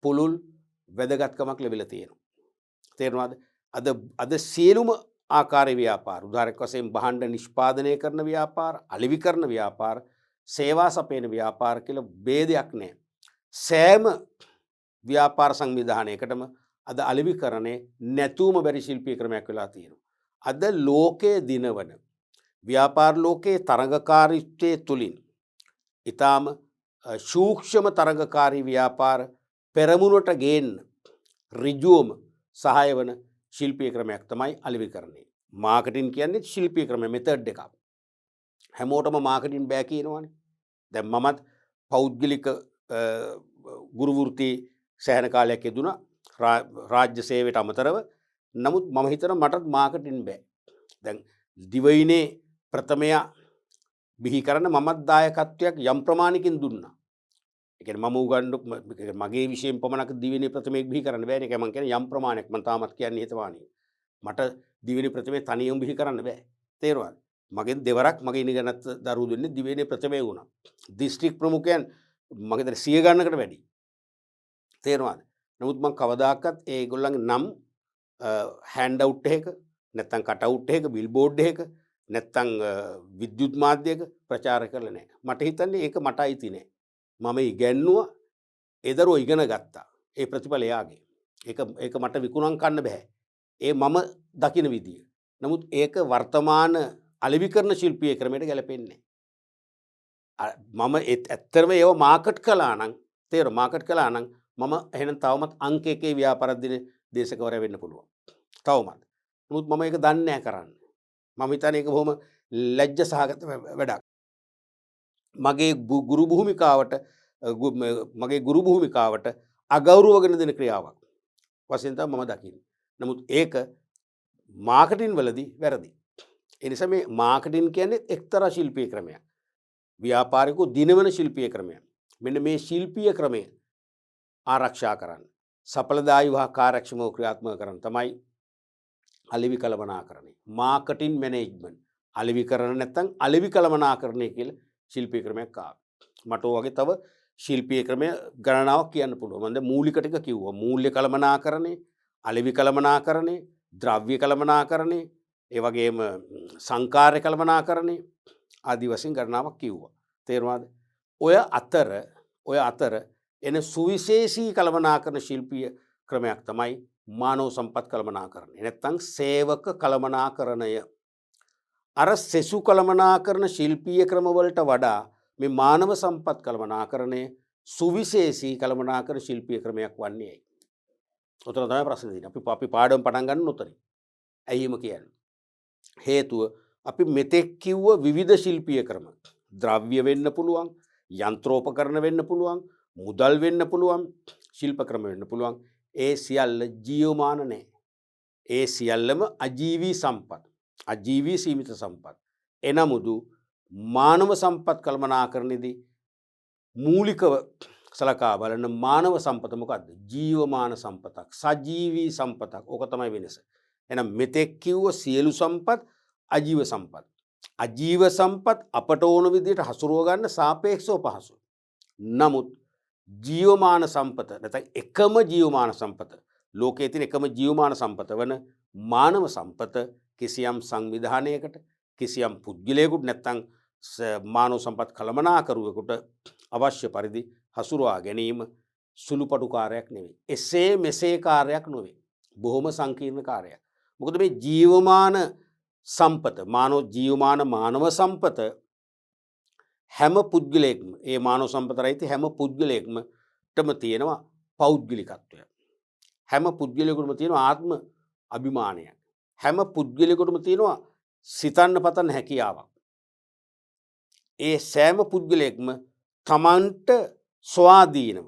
පුළුල් වැදගත්කමක් ලැබිලා තියෙනවා. තේරෙනවද? අද සියලුම ආකාරයේ ව්‍යාපාර, උදාහරණයක් වශයෙන් භාණ්ඩ නිෂ්පාදනය කරන ව්‍යාපාර, අලෙවිකරණ ව්‍යාපාර, සේවා සපයන ව්‍යාපාර කියලා ભેදයක් නැහැ. සෑම ව්‍යාපාර සංවිධානයකටම අද අලෙවිකරණේ නැතුවම බැරි ශිල්පීය ක්‍රමයක් වෙලා තියෙනවා. අද ලෝකයේ දිනවන ව්‍යාපාර ලෝකයේ තරඟකාරීත්වයේ තුලින් ඊටාම සූක්ෂම තරඟකාරී ව්‍යාපාර පෙරමුණට ගේන්න ඍජුවම සහාය වන ශිල්පීය ක්‍රමයක් තමයි අලෙවිකරණය. මාකටින් කියන්නේ ශිල්පීය ක්‍රම මෙතඩ් එකක්. හැමෝටම මාකටින් බෑ කියනවනේ. දැන් මමත් පෞද්ගලික ගුරු වෘත්ති සෑහෙන කාලයක් යෙදුණා රාජ්‍ය සේවයට අමතරව. නමුත් මම හිතනවා මටත් මාකටින් බෑ. දැන් දිවයිනේ ප්‍රථමයා බිහි කරන්න මමත් දායකත්වයක් යම් ප්‍රමාණිකින් දුන්නා. ඒ කියන්නේ මම උගන්වු මගේ විෂයෙන් පමණක් දිවයිනේ ප්‍රථමයක් බිහි කරන්න බෑනේ. ඒක මම කියන්නේ යම් ප්‍රමාණයක් මම තාමත් කියන්නේ හිතවානේ. මට දිවයිනේ ප්‍රථමේ තනියම බිහි කරන්න බෑ. තේරුණාද? මගෙන් දෙවරක් මගේ ඉගෙනගත් දරුවෝ දෙන්නේ දිවයිනේ ප්‍රථමේ වුණා. දිස්ත්‍රික් ප්‍රමුඛයන් මගේ දැන් 100 ගණනකට වැඩි. තේරුණාද? නමුත් මම කවදාකවත් ඒගොල්ලන්ගේ නම් හෑන්ඩ් අවුට් එකක නැත්තම් කට් අවුට් එකක බිල්බෝඩ් එකක නැත්තම් විද්‍යුත් මාධ්‍යයක ප්‍රචාර කරලා නැහැ. මට හිතන්නේ ඒක මට අයිති නෑ. මම ඉගෙනුවා ඒ දරුවෝ ඉගෙන ගත්තා. ඒ ප්‍රතිඵල යාගේ. ඒක මට විකුණන් කන්න බෑ. ඒ මම දකින විදිය. නමුත් ඒක වර්තමාන අලෙවිකරණ ශිල්පීය ක්‍රමයට ගැලපෙන්නේ නැහැ. මම ඇත්තටම ඒව මාකට් කළා නම් තේරෙනවා මාකට් කළා නම් මම එහෙනම් තවමත් අංක 1 ව්‍යාපාර දින දේශකවරයා වෙන්න පුළුවන්. තවමත්. නමුත් මම ඒක දන්නේ නැහැ කරන්න. මම හිතන්නේ ඒක බොහොම ලැජ්ජ සහගත වැඩක්. මගේ ගුරු භූමිකාවට අගෞරවගෙන දෙන ක්‍රියාවක් වශයෙන් තමයි මම දකින්නේ. නමුත් ඒක මාකටින් වලදී වැරදි. ඒ නිසා මේ මාකටින් කියන්නේ එක්තරා ශිල්පීය ක්‍රමයක්. ව්‍යාපාරිකෝ දිනවන ශිල්පීය ක්‍රමයක්. මෙන්න මේ ශිල්පීය ක්‍රමය ආරක්ෂා කරන්න, සඵලදායී වහ කාර්යක්ෂමව ක්‍රියාත්මක කරන්න තමයි අලෙවි කළමනාකරණය. Marketing management. අලෙවිකරණ නැත්නම් අලෙවි කළමනාකරණය කියලා ශිල්පීය ක්‍රමයක් ආවා. මට වගේ තව ශිල්පීය ක්‍රමය ගණනාවක් කියන්න පුළුවන්. මම දැන් මූලික ටික කිව්වා. මූල්‍ය කළමනාකරණය, අලෙවි කළමනාකරණය, ද්‍රව්‍ය කළමනාකරණය, ඒ වගේම සංකාර්ය කළමනාකරණය ආදී වශයෙන් ගණනාවක් කිව්වා. තේරුණාද? ඔය අතර එන සුවිශේෂී කළමනාකරණ ශිල්පීය ක්‍රමයක් තමයි මානව සම්පත් කළමනාකරණය. නැත්නම් සේවක කළමනාකරණය. අර සෙසු කළමනාකරණ ශිල්පීය ක්‍රමවලට වඩා මේ මානව සම්පත් කළමනාකරණය සුවිශේෂී කළමනාකරණ ශිල්පීය ක්‍රමයක් වන්නේ ඇයි? උතන තමයි ප්‍රශ්නේ තියෙන්නේ. අපි පාඩම පටන් ගන්න උතරේ. ඇයි එහෙම කියන්නේ? හේතුව අපි මෙතෙක් කිව්ව විවිධ ශිල්පීය ක්‍රම. ද්‍රව්‍ය වෙන්න පුළුවන්, යන්ත්‍රෝපකරණ වෙන්න පුළුවන්, මුදල් වෙන්න පුළුවන්, ශිල්ප ක්‍රම වෙන්න පුළුවන්. ඒ සියල්ල ජීවමාන නැහැ. ඒ සියල්ලම අජීවී සම්පත්. අජීවී සීමිත සම්පත්. එනමුදු මානව සම්පත් කළමනාකරණයේදී මූලිකව සලකා බලන මානව සම්පත මොකද්ද? ජීවමාන සම්පතක්, සජීවී සම්පතක්. ඕක තමයි වෙනස. එහෙනම් මෙතෙක් කිව්ව සියලු සම්පත් අජීව සම්පත්. අජීව සම්පත් අපට ඕන විදිහට හසුරුව ගන්න සාපේක්ෂව පහසුයි. නමුත් ජීවමාන සම්පත නැත්නම් එකම ජීවමාන සම්පත, ලෝකයේ තියෙන එකම ජීවමාන සම්පත වන මානව සම්පත කිසියම් සංවිධානයකට, කිසියම් පුද්ගලයෙකුට නැත්නම් මානව සම්පත් කළමනාකරුවෙකුට අවශ්‍ය පරිදි හසුරුවා ගැනීම සුළුපටු කාර්යයක් නෙවෙයි. එසේ මෙසේ කාර්යයක් නොවේ. බොහොම සංකීර්ණ කාර්යයක්. මොකද මේ ජීවමාන සම්පත, ජීවමාන මානව සම්පත හැම පුද්ගලයෙක්ම, ඒ මානව සම්පත රහිත හැම පුද්ගලයෙක්මටම තියෙනවා පෞද්ගලිකත්වය. හැම පුද්ගලයෙකුටම තියෙනවා ආත්ම අභිමානයක්. හැම පුද්ගලයෙකුටම තියෙනවා සිතන්න පතන්න හැකියාවක්. ඒ සෑම පුද්ගලයෙක්ම තමන්ට ස්වාධීනව,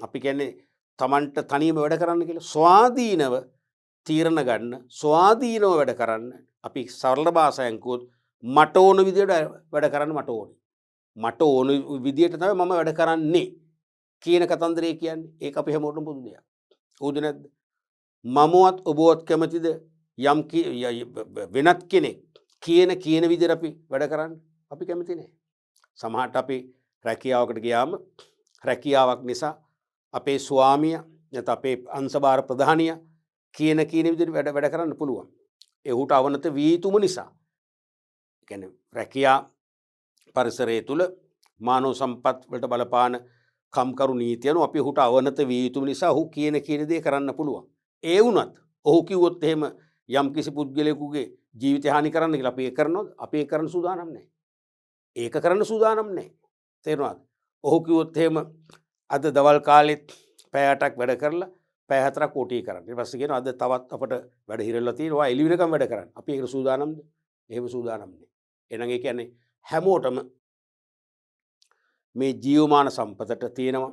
අපි කියන්නේ තමන්ට තනියම වැඩ කරන්න කියලා, ස්වාධීනව තීරණ ගන්න, ස්වාධීනව වැඩ කරන්න. අපි සරල භාෂාවෙන් කිව්වොත් මට ඕන විදිහට වැඩ කරන්න මට ඕනේ. මට ඕන විදියට තමයි මම වැඩ කරන්නේ කියන කතන්දරේ කියන්නේ. ඒක අපි හැමෝටම පොදු දෙයක්. හවුද නැද්ද? මමවත් ඔබවත් කැමතිද යම් වෙනත් කෙනෙක් කියන විදිහට අපි වැඩ කරන්න? අපි කැමති නෑ. සමහරට අපි රැකියාවකට ගියාම රැකියාවක් නිසා අපේ ස්වාමියා නැත්නම් අපේ අංශභාර ප්‍රධානියා කියන විදිහට වැඩ කරන්න පුළුවන්. එහුට අවනත විය යුතුම නිසා. ඒ කියන්නේ රැකියා පරිසරය තුල මානව සම්පත් වලට බලපාන කම්කරු නීතිය අනුව අපි ඔහුට අවනත විය යුතුම නිසා ඔහු කියන දේ කරන්න පුළුවන්. ඒ වුණත් ඔහු කිව්වොත් එහෙම යම් කිසි පුද්ගලයෙකුගේ ජීවිතය හානි කරන්න කියලා අපි ඒක කරනවද? අපි ඒක කරන්න සූදානම් නැහැ. ඒක කරන්න සූදානම් නැහැ. තේරුණාද? ඔහු කිව්වොත් එහෙම අද දවල් කාලෙත් පැය 8ක් වැඩ කරලා පැය 4ක් OT කරන්න. ඊට පස්සේ කියනවා අද තවත් අපට වැඩ හිරලා තියෙනවා එළි වෙනකම් වැඩ කරන්න. අපි ඒකට සූදානම්ද? එහෙම සූදානම් නැහැ. එහෙනම් ඒ කියන්නේ හැමෝටම මේ ජීවමාන සම්පතට තියෙනවා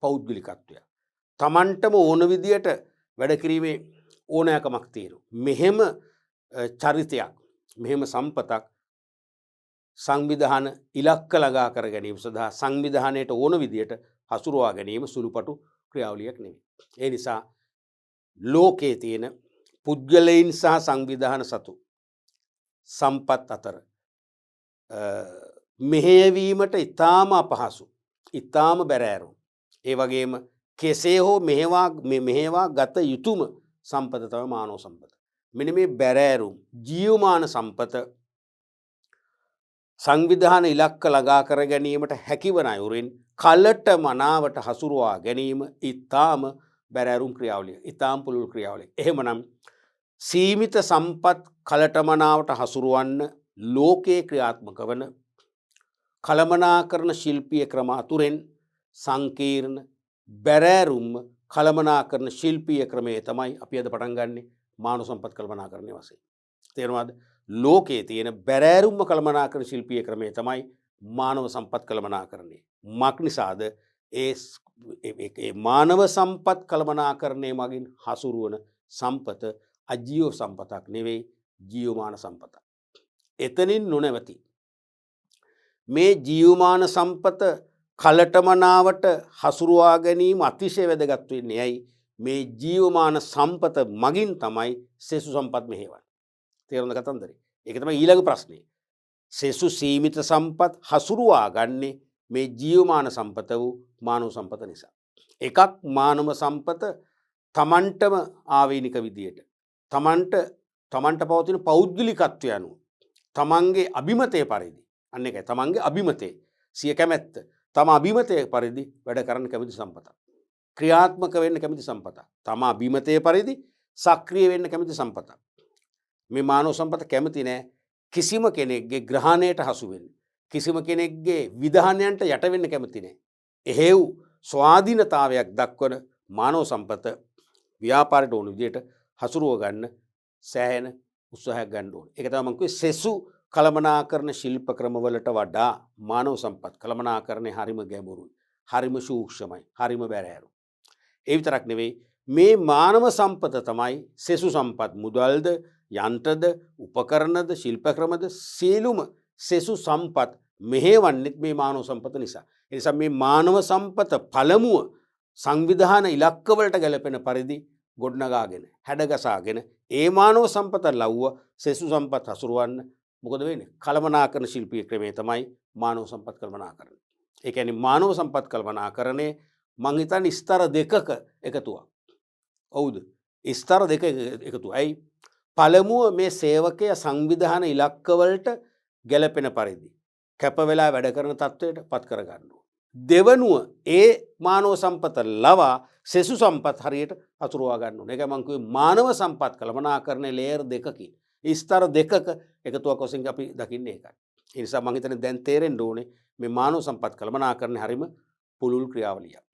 පෞද්ගලිකත්වය. Tamanටම ඕන විදියට වැඩ කිරීමේ ඕනෑකමක් තියෙනවා. මෙහෙම චරිතයක්, මෙහෙම සම්පතක් සංවිධාන ඉලක්ක ළඟා කර ගැනීම සඳහා සංවිධානයට ඕන විදියට හසුරුවා ගැනීම සුළුපටු ක්‍රියාවලියක් නෙවෙයි. ඒ නිසා ලෝකයේ තියෙන පුද්ගලයන් සහ සංවිධාන සතු සම්පත් අතර මෙහෙයවීමට ඉතාම අපහසු, ඉතාම බැරෑරුම්. ඒ වගේම කෙසේ හෝ මෙහෙවා ගත යුතුම සම්පත තමයි මානව සම්පත. මෙන්න මේ බැරෑරුම් ජීවමාන සම්පත සංවිධාන ඉලක්ක ළඟා කර ගැනීමට හැකිවන අයුරින් කලට මනාවට හසුරුවා ගැනීම ඉතාම බැරෑරුම් ක්‍රියාවලිය, ඉතාම පුළුල් ක්‍රියාවලිය. එහෙමනම් සීමිත සම්පත් කලට මනාවට හසුරුවන්න ලෝකයේ ක්‍රියාත්මක වන කළමනාකරන ශිල්පීය ක්‍රම අතුරෙන් සංකීර්ණ බැරෑරුම් කළමනාකරන ශිල්පීය ක්‍රමය තමයි අපි අද පටන් ගන්නෙ මානව සම්පත් කළමනාකරණය වශයෙන්. තේරෙනවද? ලෝකයේ තියෙන බැරෑරුම්ම කළමනාකරන ශිල්පීය ක්‍රමය තමයි මානව සම්පත් කළමනාකරණය. මක් නිසාද? ඒ මානව සම්පත් කළමනාකරණය මගින් හසුරුවන සම්පත අජීව සම්පතක් නෙවෙයි, ජීවමාන සම්පතක්. එතනින් නොනැවති මේ ජීවමාන සම්පත කලටමනාවට හසුරුවා ගැනීම අතිශය වැදගත් වෙන්නේ. ඇයි? මේ ජීවමාන සම්පත මගින් තමයි සෙසු සම්පත් මෙහෙවන්නේ. තේරුණාද කතන්දරේ? ඒක තමයි ඊළඟ ප්‍රශ්නේ. සෙසු සීමිත සම්පත් හසුරුවා ගන්නේ මේ ජීවමාන සම්පත වූ මානව සම්පත නිසා. එකක් මානව සම්පත තමන්ටම ආවේනික විදියට තමන්ට පවතින පෞද්ගලිකත්වය අනුව තමන්ගේ අභිමතය පරිදි, අන්න එකයි තමන්ගේ අභිමතය, සිය කැමැත්ත තම අභිමතය පරිදි වැඩ කරන්න කැමති සම්පතක්. ක්‍රියාත්මක වෙන්න කැමති සම්පතක්. තම අභිමතය පරිදි සක්‍රිය වෙන්න කැමති සම්පතක්. මේ මානව සම්පත කැමති නෑ කිසිම කෙනෙක්ගේ ග්‍රහණයට හසු වෙන්න. කිසිම කෙනෙක්ගේ විධානයන්ට යට වෙන්න කැමති නෑ. එහෙව් ස්වාධීනතාවයක් දක්වන මානව සම්පත ව්‍යාපාරයට ඕන විදියට හසුරුව ගන්න සෑහෙන උත්සාහයක් ගන්න ඕනේ. ඒක තමයි මම කිව්වේ සෙසු කළමනාකරන ශිල්ප ක්‍රමවලට වඩා මානව සම්පත් කළමනාකරණය හරිම ගැඹුරුයි, හරිම සූක්ෂමයි, හරිම බැරෑරුම්. ඒ විතරක් නෙවෙයි මේ මානව සම්පත තමයි සෙසු සම්පත් මුදල්ද, යන්ත්‍රද, උපකරණද, ශිල්ප ක්‍රමද සියලුම සෙසු සම්පත් මෙහෙවන්නෙත් මේ මානව සම්පත නිසා. ඒ නිසා මේ මානව සම්පත පළමුව සංවිධාන ඉලක්කවලට ගැලපෙන පරිදි ගොඩනගාගෙන හැඩගසාගෙන ඒ මානව සම්පත ලව්ව සෙසු සම්පත් හසුරුවන්න මොකද වෙන්නේ? කළමනාකරන ශිල්පීය ක්‍රමය තමයි මානව සම්පත් කළමනාකරණය. ඒ කියන්නේ මානව සම්පත් කළමනාකරණය මං හිතන්නේ ස්තර දෙකක එකතුවක්. හවුද? ස්තර දෙක එකතු. ඇයි? පළමුව මේ සේවකය සංවිධාන ඉලක්කවලට ගැලපෙන පරිදි කැප වෙලා වැඩ කරන තත්වයට පත් කර ගන්නවා. දෙවනුව ඒ මානව සම්පත ලවා සෙසු සම්පත් හරියට අතුරුවා ගන්න ඕනේ. ඒකයි මම කිව්වේ මානව සම්පත් කළමනාකරණයේ ලේයර් දෙකකින් ස්තර දෙකක එකතුවක් වශයෙන් අපි දකින්නේ ඒකයි. ඒ නිසා මම හිතන්නේ දැන් තේරෙන්න ඕනේ මේ මානව සම්පත් කළමනාකරණය හරීම පුළුල් ක්‍රියාවලියක්.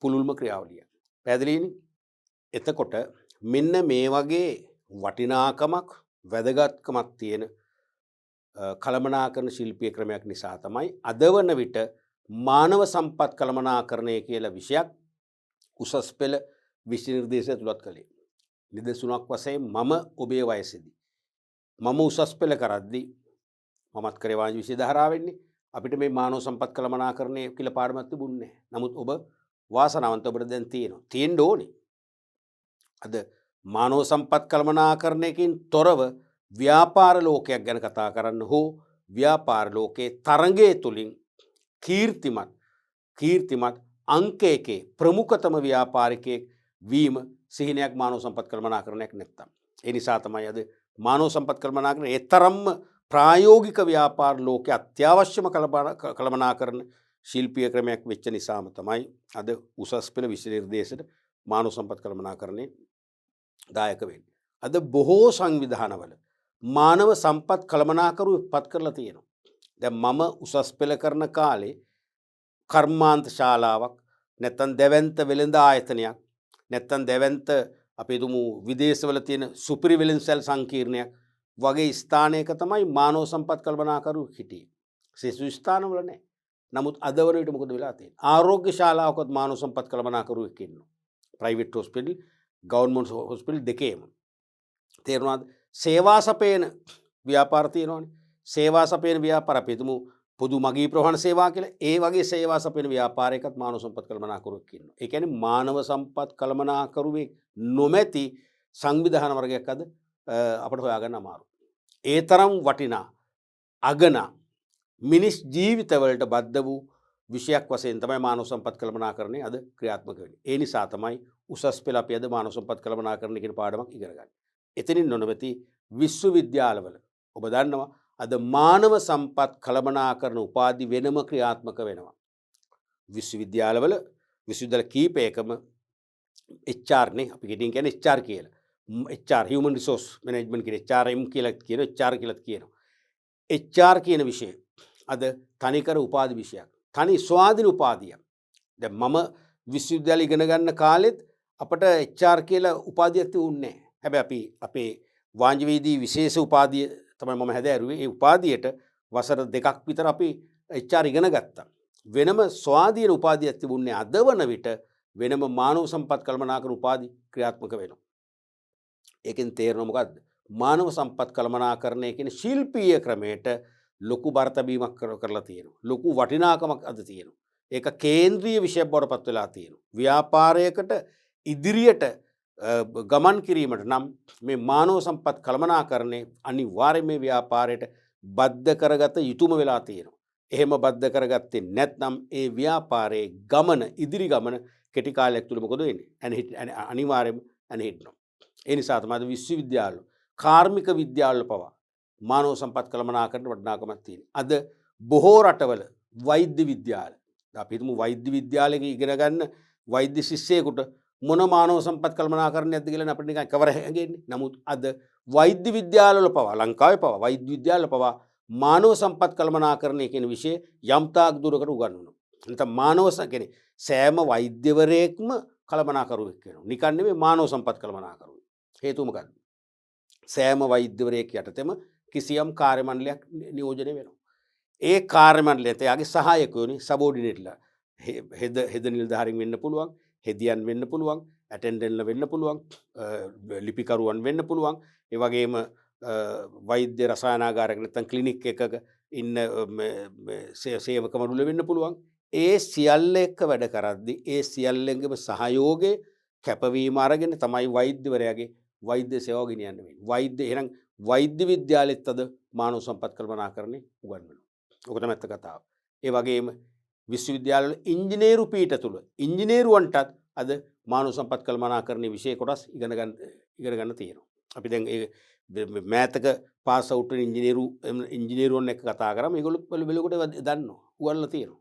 පුළුල්ම ක්‍රියාවලියක්. පැහැදිලිනේ? එතකොට මෙන්න මේ වගේ වටිනාකමක් වැදගත්කමක් තියෙන කළමනාකරන ශිල්පීය ක්‍රමයක් නිසා තමයි අද වන විට මානව සම්පත් කළමනාකරණය කියලා විෂයක් උසස් පෙළ විෂය නිර්දේශය තුලත් කළේ. නිදසුනක් වශයෙන් මම ඔබේ වයසේදී මම උසස් පෙළ කරද්දී මමත් කරේ වාණිජ විෂය ධාරාවෙන්නේ අපිට මේ මානව සම්පත් කළමනාකරණය කියලා පාඩමක් තිබුණේ නැහැ. නමුත් ඔබ වාසනාවන්ත ඔබට දැන් තියෙනවා. තියෙන්න ඕනේ. අද මානව සම්පත් කළමනාකරණයකින් තොරව ව්‍යාපාර ලෝකයක් ගැන කතා කරන්න හෝ ව්‍යාපාර ලෝකයේ තරඟය තුලින් කීර්තිමත් අංක එකේ ප්‍රමුඛතම ව්‍යාපාරිකයෙක් වීම සිහිනයක් මානව සම්පත් කළමනාකරණයක් නැත්තම්. ඒ නිසා තමයි අද මානව සම්පත් කළමනාකරණය ඒ තරම්ම ප්‍රායෝගික ව්‍යාපාර ලෝකයේ අත්‍යවශ්‍යම කළමනාකරණ ශිල්පීය ක්‍රමයක් වෙච්ච නිසාම තමයි අද උසස් පෙළ විෂය නිර්දේශයට මානව සම්පත් කළමනාකරණය දායක වෙන්නේ. අද බොහෝ සංවිධානවල මානව සම්පත් කළමනාකරු පත් කරලා තියෙනවා. දැන් මම උසස් පෙළ කරන කාලේ කර්මාන්ත ශාලාවක් නැත්තම් දැවැන්ත වෙළඳ ආයතනයක් නැත්තම් දැවැන්ත අපි දුමු විදේශවල තියෙන සුපිරි වෙළඳසැල් සංකීර්ණයක් වගේ ස්ථානයක තමයි මානව සම්පත් කළමනාකරු හිටියේ. සෙසු ස්ථානවල නැහැ. නමුත් අද වන විට මොකද වෙලා තියෙන්නේ? ආරෝග්‍ය ශාලාවකත් මානව සම්පත් කළමනාකරුවෙක් ඉන්නවා. ප්‍රයිවට් හොස්පිටල්, ගවර්න්මන්ට් හොස්පිටල් දෙකේම. තේරුණාද? සේවා සපයන ව්‍යාපාර තියෙනවානේ. සේවා සපයන ව්‍යාපාර අපි හිතමු පොදු මගී ප්‍රවාහන සේවා කියලා. ඒ වගේ සේවා සපයන ව්‍යාපාරයකත් මානව සම්පත් කළමනාකරුවෙක් ඉන්නවා. ඒ කියන්නේ මානව සම්පත් කළමනාකරුවෙක් නොමැති සංවිධාන වර්ගයක් අද අපිට හොයාගන්න අමාරුයි. ඒ තරම් වටිනා අගනා මිනිස් ජීවිතවලට බද්ධ වූ විෂයක් වශයෙන් තමයි මානව සම්පත් කළමනාකරණය අද ක්‍රියාත්මක වෙන්නේ. ඒ නිසා තමයි උසස් පෙළ අපි අද මානව සම්පත් කළමනාකරණය කියන පාඩමක් ඉගෙන ගන්න. එතනින් නොනවති විශ්වවිද්‍යාලවල ඔබ දන්නවා අද මානව සම්පත් කළමනාකරණ උපාධි වෙනම ක්‍රියාත්මක වෙනවා. විශ්වවිද්‍යාල කීපයකම HR නේ අපි කෙටියෙන් කියන්නේ HR කියලා. HR human resource management කියන HRM කියලා කියන HR කියලා කියනවා. HR කියන විෂය අද තනිකර උපාධි විෂයක්. තනි ස්වාධීන උපාධියක්. දැන් මම විශ්වවිද්‍යාලය ඉගෙන ගන්න කාලෙත් අපට HR කියලා උපාධියක් තිබුණේ නැහැ. හැබැයි අපි අපේ වාංජවේදී විශේෂ උපාධිය තමයි මම හැදෑරුවේ. ඒ උපාධියට වසර 2ක් විතර අපි HR ඉගෙන ගත්තා. වෙනම ස්වාධීන උපාධියක් තිබුණේ අද වන විට වෙනම මානව සම්පත් කළමනාකරණ උපාධි ක්‍රියාත්මක වෙනවා. ඒකෙන් තේරෙනවා මොකද්ද? මානව සම්පත් කළමනාකරණය කියන ශිල්පීය ක්‍රමයට ලොකු බරතැබීමක් කරලා තියෙනවා. ලොකු වටිනාකමක් අද තියෙනවා. ඒක කේන්ද්‍රීය විෂයක් බවට පත් වෙලා තියෙනවා. ව්‍යාපාරයකට ඉදිරියට ගමන් කිරීමට නම් මේ මානව සම්පත් කළමනාකරණය අනිවාර්යයෙන් මේ ව්‍යාපාරයට බද්ධ කරගත යුතුම වෙලා තියෙනවා. එහෙම බද්ධ කරගත්තේ නැත්නම් ඒ ව්‍යාපාරයේ ගමන ඉදිරි ගමන කෙටි කාලයක් තුල මොකද වෙන්නේ? අනිවාර්යයෙන්ම අනහිටනවා. ඒ නිසා තමයි විශ්වවිද්‍යාල කාර්මික විද්‍යාවල පවා මානව සම්පත් කළමනාකරණයට වටිනාකමක් තියෙනවා. අද බොහෝ රටවල වෛද්‍ය විද්‍යාල අපි හිතමු වෛද්‍ය විද්‍යාලයක ඉගෙන ගන්න වෛද්‍ය ශිෂ්‍යයෙකුට මොන මානව සම්පත් කළමනාකරණයක්ද කියලා අපිට නිකන් කවර හැංගෙන්නේ. නමුත් අද වෛද්‍ය විද්‍යාලවල පවා ලංකාවේ පවා වෛද්‍ය විද්‍යාලවල පවා මානව සම්පත් කළමනාකරණය කියන විෂය යම් තාක් දුරකට උගන්වනවා. නැත්නම් මානව කියන්නේ සෑම වෛද්‍යවරයෙක්ම කළමනාකරුවෙක් වෙනවා. නිකන් නෙමෙයි මානව සම්පත් කළමනාකරුවෙක්. හේතුව මොකද්ද? සෑම වෛද්‍යවරයෙක් යටතේම කිසියම් කාර්ය මණ්ඩලයක් නියෝජනය වෙනවා. ඒ කාර්ය මණ්ඩලයට එයාගේ සහායකයෝනේ සබෝඩිනේට්ලා හෙද නිලධාරීන් වෙන්න පුළුවන්, හෙදියන් වෙන්න පුළුවන්, ඇටෙන්ඩන්ට්ලා වෙන්න පුළුවන්, ලිපිකරුවන් වෙන්න පුළුවන්. ඒ වගේම වෛද්‍ය රසායනාගාරයක නැත්නම් ක්ලිනික් එකක ඉන්න සේවක මණ්ඩල වෙන්න පුළුවන්. ඒ සියල්ල එක්ක වැඩ කරද්දී ඒ සියල්ලෙන්ගේම සහයෝගය කැපවීම අරගෙන තමයි වෛද්‍යවරයාගේ වෛද්‍ය සේවාව ගෙනියන්න වෙන්නේ. එහෙනම් වෛද්‍ය විද්‍යාලෙත් අද මානව සම්පත් කළමනාකරණය උගන්වනවා. ඔක තමයි ඇත්ත කතාව. ඒ වගේම විශ්වවිද්‍යාලවල ඉංජිනේරු පීඨ තුල ඉංජිනේරුවන්ටත් අද මානව සම්පත් කළමනාකරණයේ විෂය කොටස් ඉගෙන ගන්න තියෙනවා. අපි දැන් ඒ මෑතක පාස් අවුට් වෙන ඉංජිනේරුවන් එක්ක කතා කරාම ඒගොල්ලෝ වෙලකොට දන්නවා. උගන්වලා තියෙනවා.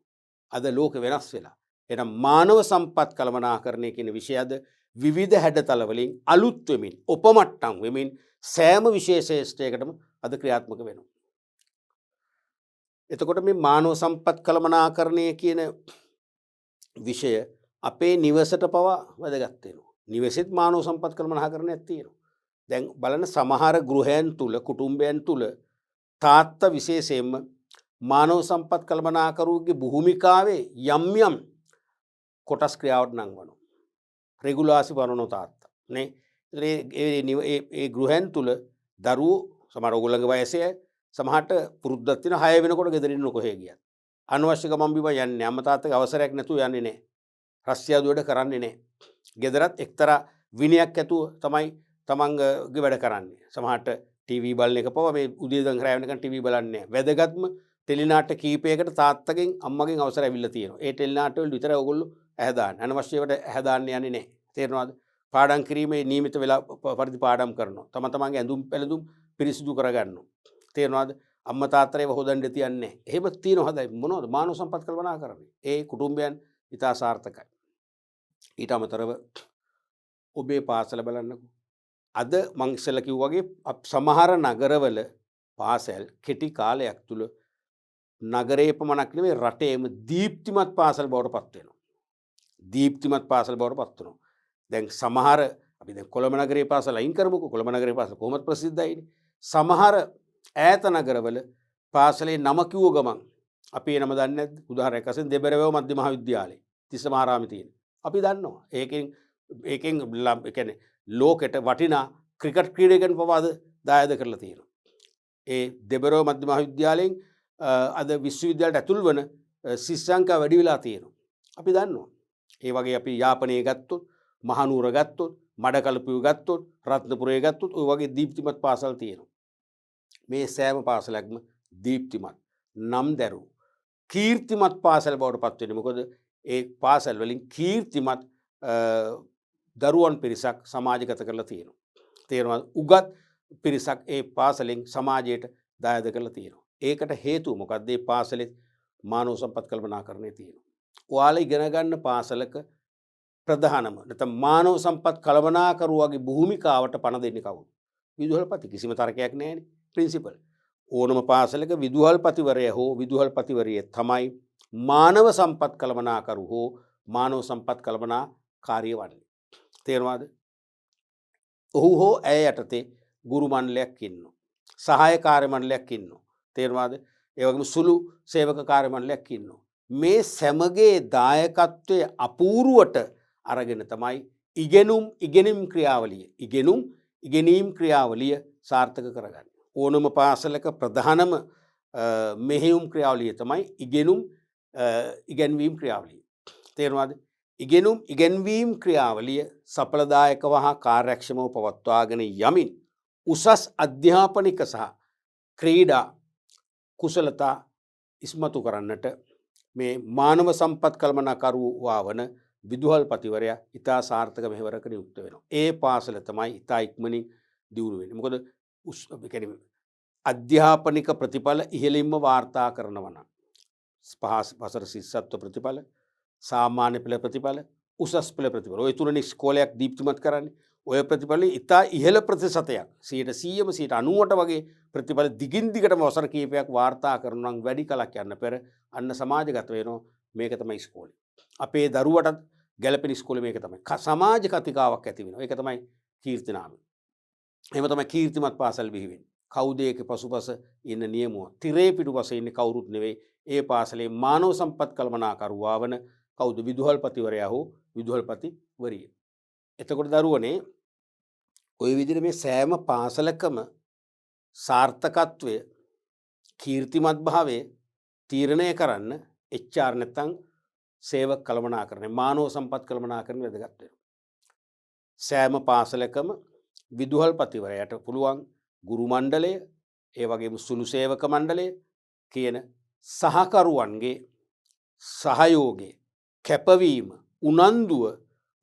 අද ලෝක වෙනස් වෙලා. එහෙනම් මානව සම්පත් කළමනාකරණය කියන විෂය අද විවිධ හැඩතල වලින් අලුත් වෙමින් උපමට්ටම් වෙමින් සෑම විශේෂේෂ්ඨයකටම අද ක්‍රියාත්මක වෙනවා. එතකොට මේ මානව සම්පත් කළමනාකරණය කියන විෂය අපේ නිවසට පවා වැදගත් වෙනවා. නිවසෙත් මානව සම්පත් කළමනාකරණයක් තියෙනවා. දැන් බලන්න සමහර ගෘහයන් තුල කුටුම්බයන් තුල තාත්තා විශේෂයෙන්ම මානව සම්පත් කළමනාකරුවගේ භූමිකාවේ යම් කොටස් ක්‍රියාවට නංවනවා. රෙගුලාසි වරණෝ තාත්තා නේ. ඒ ගෘහයන් තුල දරුවෝ සමහර ඕගොල්ලන්ගේ වයසේ සමහරට පුරුද්දක් තියෙන 6 වෙනකොට ගෙදරින් කොහෙ ගියත්. අනවශ්‍ය ගමන් බිම යන්නේ අම්මා තාත්තගේ අවසරයක් නැතුව යන්නේ නැහැ. රස්තියාදු වැඩ කරන්නේ නැහැ. ගෙදරත් එක්තරා විනයක් ඇතුව තමයි තමන්ගේ වැඩ කරන්නේ. සමහරට ටීවී බලන එක පවා මේ උදේ ඉඳන් රැ වෙනකන් ටීවී බලන්නේ නැහැ. වැදගත්ම ටෙලිනාට්‍ය කීපයකට තාත්තගෙන් අම්මගෙන් අවසර ඇවිල්ලා තියෙනවා. ඒ ටෙලිනාට්‍ය වල විතරයි ඔයගොල්ලෝ ඇහැ දාන්නේ. අනවශ්‍ය ඒවාට ඇහැ දාන්න යන්නේ නැහැ. තේරෙනවද? පාඩම් කිරීමේ නියමිත වෙලා පරිදි පාඩම් කරනවා. තම තමන්ගේ ඇඳුම් පැළඳුම් පිරිසිදු කරගන්නවා. තේරෙනවද? අම්මා තාත්තලා ඒව හොදන්න තියන්නේ නැහැ. එහෙම තියෙනවා හදයි මොනවද? මානව සම්පත් කල්පනා කරන්නේ. ඒ කුටුම්බයන් ඉතා සාර්ථකයි. ඊට අමතරව ඔබේ පාසල බලන්නකෝ. අද මං ඉස්සෙල්ලා කිව්වා වගේ සමහර නගරවල පාසල් කෙටි කාලයක් තුල නගරයේ පමණක් නෙමෙයි රටේම දීප්තිමත් පාසල් බවට පත් වෙනවා. දීප්තිමත් පාසල් බවට පත් වෙනවා. දැන් සමහර අපි දැන් කොළඹ නගරයේ පාසල් අයින් කරමුකෝ. කොළඹ නගරයේ පාසල් කොහොමද ප්‍රසිද්ධයිනේ. සමහර ඈත නගරවල පාසලේ නම කිව්ව ගමන් අපි ඒ නම දන්නේ නැද්ද? උදාහරණයක් වශයෙන් දෙබරවැව මධ්‍ය මහාවිද්‍යාලය තිස්ස මහාරාමේ තියෙන. අපි දන්නවා. ඒකෙන් ඒ කියන්නේ ලෝකෙට වටිනා ක්‍රිකට් ක්‍රීඩකයන් පවාද දායද කරලා තියෙනවා. ඒ දෙබරවැව මධ්‍ය මහාවිද්‍යාලයෙන් අද විශ්වවිද්‍යාලයට ඇතුල් වන ශිෂ්‍ය සංඛ්‍යාව වැඩි වෙලා තියෙනවා. අපි දන්නවා. ඒ වගේ අපි යාපනයේ ගත්තොත්, මහනුවර ගත්තොත්, මඩකලපුව ගත්තොත්, රත්නපුරේ ගත්තොත් ඔය වගේ දීප්තිමත් පාසල් තියෙනවා. මේ සෑම පාසලක්ම දීප්තිමත් නම් දැරු කීර්තිමත් පාසල් බවට පත් වෙන්නේ. මොකද ඒ පාසල් වලින් කීර්තිමත් දරුවන් පිරිසක් සමාජගත කරලා තියෙනවා. තේරෙනවද? උගත් පිරිසක් ඒ පාසලෙන් සමාජයට දායද කරලා තියෙනවා. ඒකට හේතුව මොකක්ද? මේ පාසලේ මානව සම්පත් කල්පනාකරණය තියෙනවා. ඔයාලා ඉගෙන ගන්න පාසලක ප්‍රධානම නැත්නම් මානව සම්පත් කළමනාකරුවාගේ භූමිකාවට පණ දෙන්නේ කවුද? විදුහල්පති. කිසිම තර්කයක් නැහැනේ. ප්‍රින්සිපල්. ඕනම පාසලක විදුහල්පතිවරයා හෝ විදුහල්පතිවරිය තමයි මානව සම්පත් කළමනාකරු හෝ මානව සම්පත් කළමනාකාරිය වන්නේ. තේරෙනවද? ඔහු හෝ ඇය යටතේ ගුරු මණ්ඩලයක් ඉන්නවා. සහාය කාර්ය මණ්ඩලයක් ඉන්නවා. තේරෙනවද? ඒ වගේම සුළු සේවක කාර්ය මණ්ඩලයක් ඉන්නවා. මේ සැමගේ දායකත්වයේ අපූර්වට අරගෙන තමයි ඉගෙනීම් ක්‍රියාවලිය සාර්ථක කරගන්නේ. ඕනම පාසලක ප්‍රධානම මෙහෙයුම් ක්‍රියාවලිය තමයි ඉගෙනීම් ක්‍රියාවලිය. තේරෙනවද? ඉගෙනීම් ක්‍රියාවලිය සඵලදායකව හා කාර්යක්ෂමව පවත්වාගෙන යමින් උසස් අධ්‍යාපනික සහ ක්‍රීඩා කුසලතා ඉස්මතු කරන්නට මේ මානව සම්පත් කළමනාකරුවා වන විදුහල්පතිවරයා ඉතා සාර්ථක මෙහෙවරක නියුක්ත වෙනවා. ඒ පාසල තමයි ඉතා ඉක්මනින් දියුණු වෙන්නේ. මොකද අධ්‍යාපනික ප්‍රතිඵල ඉහළින්ම වාර්තා කරනවා නම් වසර ශිෂ්‍යත්ව ප්‍රතිඵල, සාමාන්‍ය පෙළ ප්‍රතිඵල, උසස් පෙළ ප්‍රතිඵල. ඔය තුනනේ ඉස්කෝලයක් දීප්තිමත් කරන්නේ. ඔය ප්‍රතිඵල ඉතා ඉහළ ප්‍රතිශතයක් 100%ම 90% වගේ ප්‍රතිඵල දිගින් දිගටම වසර කීපයක් වාර්තා කරනවා නම් වැඩි කලක් යන්න පෙර අන්න සමාජගත වෙනවා. මේක තමයි ඉස්කෝලේ. අපේ දරුවටත් ගැළපෙන ඉස්කෝලේ මේක තමයි. සමාජ කතිකාවක් ඇති වෙනවා. ඒක තමයි කීර්තිනාමය. එහෙම තමයි කීර්තිමත් පාසල් බිහි වෙන්නේ. කවුද ඒකේ පසුපස ඉන්න නියමුව? තිරේ පිටුපස ඉන්නේ කවුරුත් නෙවෙයි. ඒ පාසලේ මානව සම්පත් කළමනාකරුවා වන කවුද? විදුහල්පතිවරයා හෝ විදුහල්පතිවරිය. එතකොට දරුවනේ ওই විදිහට මේ සෑම පාසලකම සාර්ථකත්වය කීර්තිමත් භාවය තීරණය කරන්න HR නැත්නම් සේවක කළමනාකරණය මානව සම්පත් කළමනාකරණය වැදගත් වෙනවා. සෑම පාසලකම විදුහල්පතිවරයාට පුළුවන් ගුරු මණ්ඩලය, ඒ වගේම සුළු සේවක මණ්ඩලය කියන සහකරුවන්ගේ සහයෝගය, කැපවීම, උනන්දුව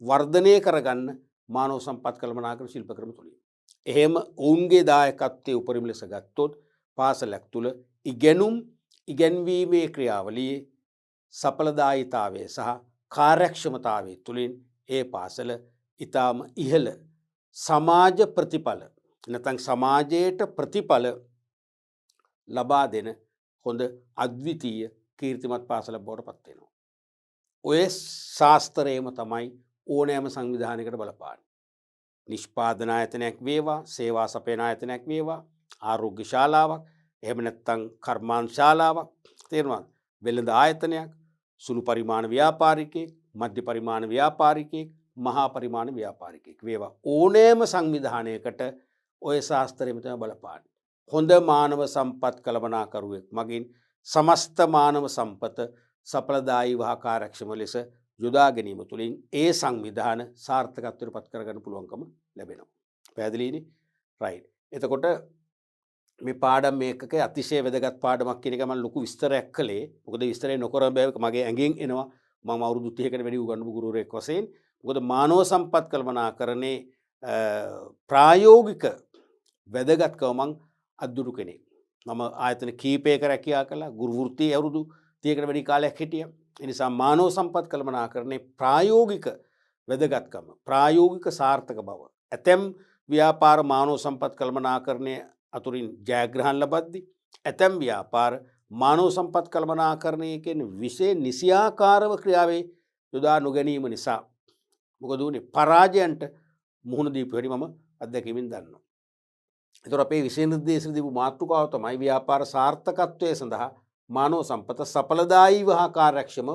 වර්ධනය කරගන්න මානව සම්පත් කළමනාකරණ ශිල්ප ක්‍රම තුලින්. එහෙම ඔවුන්ගේ දායකත්වයේ උපරිම ලෙස ගත්තොත් පාසලක් තුල ඉගෙනීමේ ක්‍රියාවලියේ සඵලදායීතාවය සහ කාර්යක්ෂමතාවය තුලින් ඒ පාසල ඊටාම ඉහළ සමාජ ප්‍රතිඵල නැත්නම් සමාජයට ප්‍රතිඵල ලබා දෙන හොඳ අද්විතීය කීර්තිමත් පාසලක් බවට පත් වෙනවා. ඔය ශාස්ත්‍රයේම තමයි ඕනෑම සංවිධානයකට බලපාන්නේ. නිෂ්පාදන ආයතනයක් වේවා, සේවා සපයන ආයතනයක් වේවා, ආරෝග්‍ය ශාලාවක්, එහෙම නැත්නම් කර්මාන්ත ශාලාවක්, තේරුණාද? වෙළඳ ආයතනයක්, සුළු පරිමාණ ව්‍යාපාරිකයෙක්, මධ්‍ය පරිමාණ ව්‍යාපාරිකයෙක්, මහා පරිමාණ ව්‍යාපාරිකයෙක් වේවා. ඕනෑම සංවිධානයකට ඔය ශාස්ත්‍රයේම තමයි බලපාන්නේ. හොඳ මානව සම්පත් කළමනාකරුවෙක් මගින් සමස්ත මානව සම්පත සඵලදායීව හා කාර්යක්ෂම ලෙස යොදා ගැනීම තුළින් ඒ සංවිධාන සාර්ථකත්වයට පත් කරගන්න පුළුවන්කම ලැබෙනවා. පැහැදිලිනේ? රයිට්. එතකොට මේ පාඩම් මේකක අතිශය වැදගත් පාඩමක් කියන එක මම ලොකු විස්තරයක් කළේ. මොකද විස්තරේ නොකර බෑ මගේ ඇඟෙන් එනවා. මම අවුරුදු 30කට වැඩි උගන්වපු ගුරුවරයෙක් වශයෙන්. මොකද මානව සම්පත් කළමනාකරණේ ප්‍රායෝගික වැදගත්කම මං අද්දුරු කෙනෙක්. මම ආයතන කීපයක රැකියා කළා. ගුරු වෘත්තියේ අවුරුදු 30කට වැඩි කාලයක් හිටියා. ඒ නිසා මානව සම්පත් කළමනාකරණේ ප්‍රායෝගික වැදගත්කම, ප්‍රායෝගික සාර්ථක බව. ඇතැම් ව්‍යාපාර මානව සම්පත් කළමනාකරණය අතුරින් ජයග්‍රහණ ලබද්දී ඇතැම් ව්‍යාපාර මානව සම්පත් කළමනාකරණය කියන විෂය නිසියාකාරව ක්‍රියාවේ යොදා නොගැනීම නිසා මොකද වුනේ? පරාජයන්ට මුහුණ දීපු හැටි මම අත්දැකීමෙන් දන්නවා. ඒතර අපේ විෂය නිර්දේශ දීපු මාතෘකාව තමයි ව්‍යාපාර සාර්ථකත්වයේ සඳහා මානව සම්පත සඵලදායීව හා කාර්යක්ෂම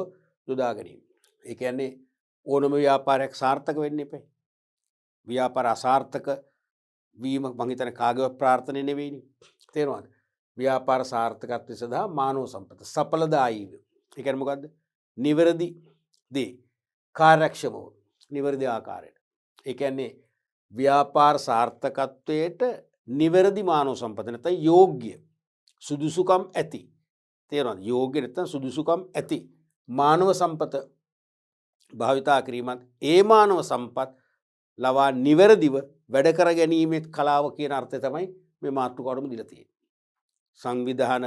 යොදා ගැනීම. ඒ කියන්නේ ඕනම ව්‍යාපාරයක් සාර්ථක වෙන්න එපා. ව්‍යාපාර අසාර්ථක වීම මං හිතන්නේ කාගේවත් ප්‍රාර්ථනාවක් නෙවෙයිනේ. තේරෙනවද? ව්‍යාපාර සාර්ථකත්වය සඳහා මානව සම්පත සඵලදායීව. ඒ කියන්නේ මොකද්ද? නිවැරදි දේ කාර්යක්ෂමව නිවැරදි ආකාරයට. ඒ කියන්නේ ව්‍යාපාර සාර්ථකත්වයට නිවැරදි මානව සම්පත නැත්නම් යෝග්‍ය සුදුසුකම් ඇති. තේරෙනවද? යෝග්‍ය නැත්නම් සුදුසුකම් ඇති මානව සම්පත භාවිතා කිරීමත් ඒ මානව සම්පත් ලවා නිවැරදිව වැඩ කර ගැනීමේ කලාව කියන අර්ථය තමයි මේ මාතෘකාවටම දීලා තියෙන්නේ. සංවිධාන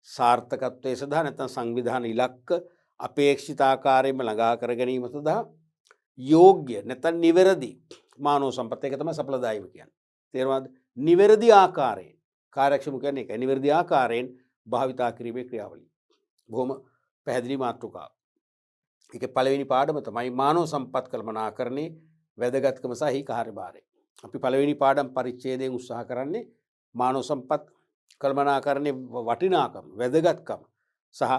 සාර්ථකත්වයේ සඳහා නැත්නම් සංවිධාන ඉලක්ක අපේක්ෂිත ආකාරයෙන්ම ළඟා කර ගැනීම සඳහා යෝග්‍ය නැත්නම් නිවැරදි මානව සම්පත් එක තමයි සඵලදායීව කියන්නේ. තේරුණාද? නිවැරදි ආකාරයෙන් කාර්යක්ෂම කියන්නේ ඒකයි. නිවැරදි ආකාරයෙන් භාවිතා කිරීමේ ක්‍රියාවලිය. බොහොම පැහැදිලි මාතෘකාවක්. ඒකේ පළවෙනි පාඩම තමයි මානව සම්පත් කළමනාකරණේ වැදගත්කම සහ හි කාර්යභාරය. අපි පළවෙනි පාඩම් පරිච්ඡේදයෙන් උත්සාහ කරන්නේ මානව සම්පත් කළමනාකරණේ වටිනාකම, වැදගත්කම සහ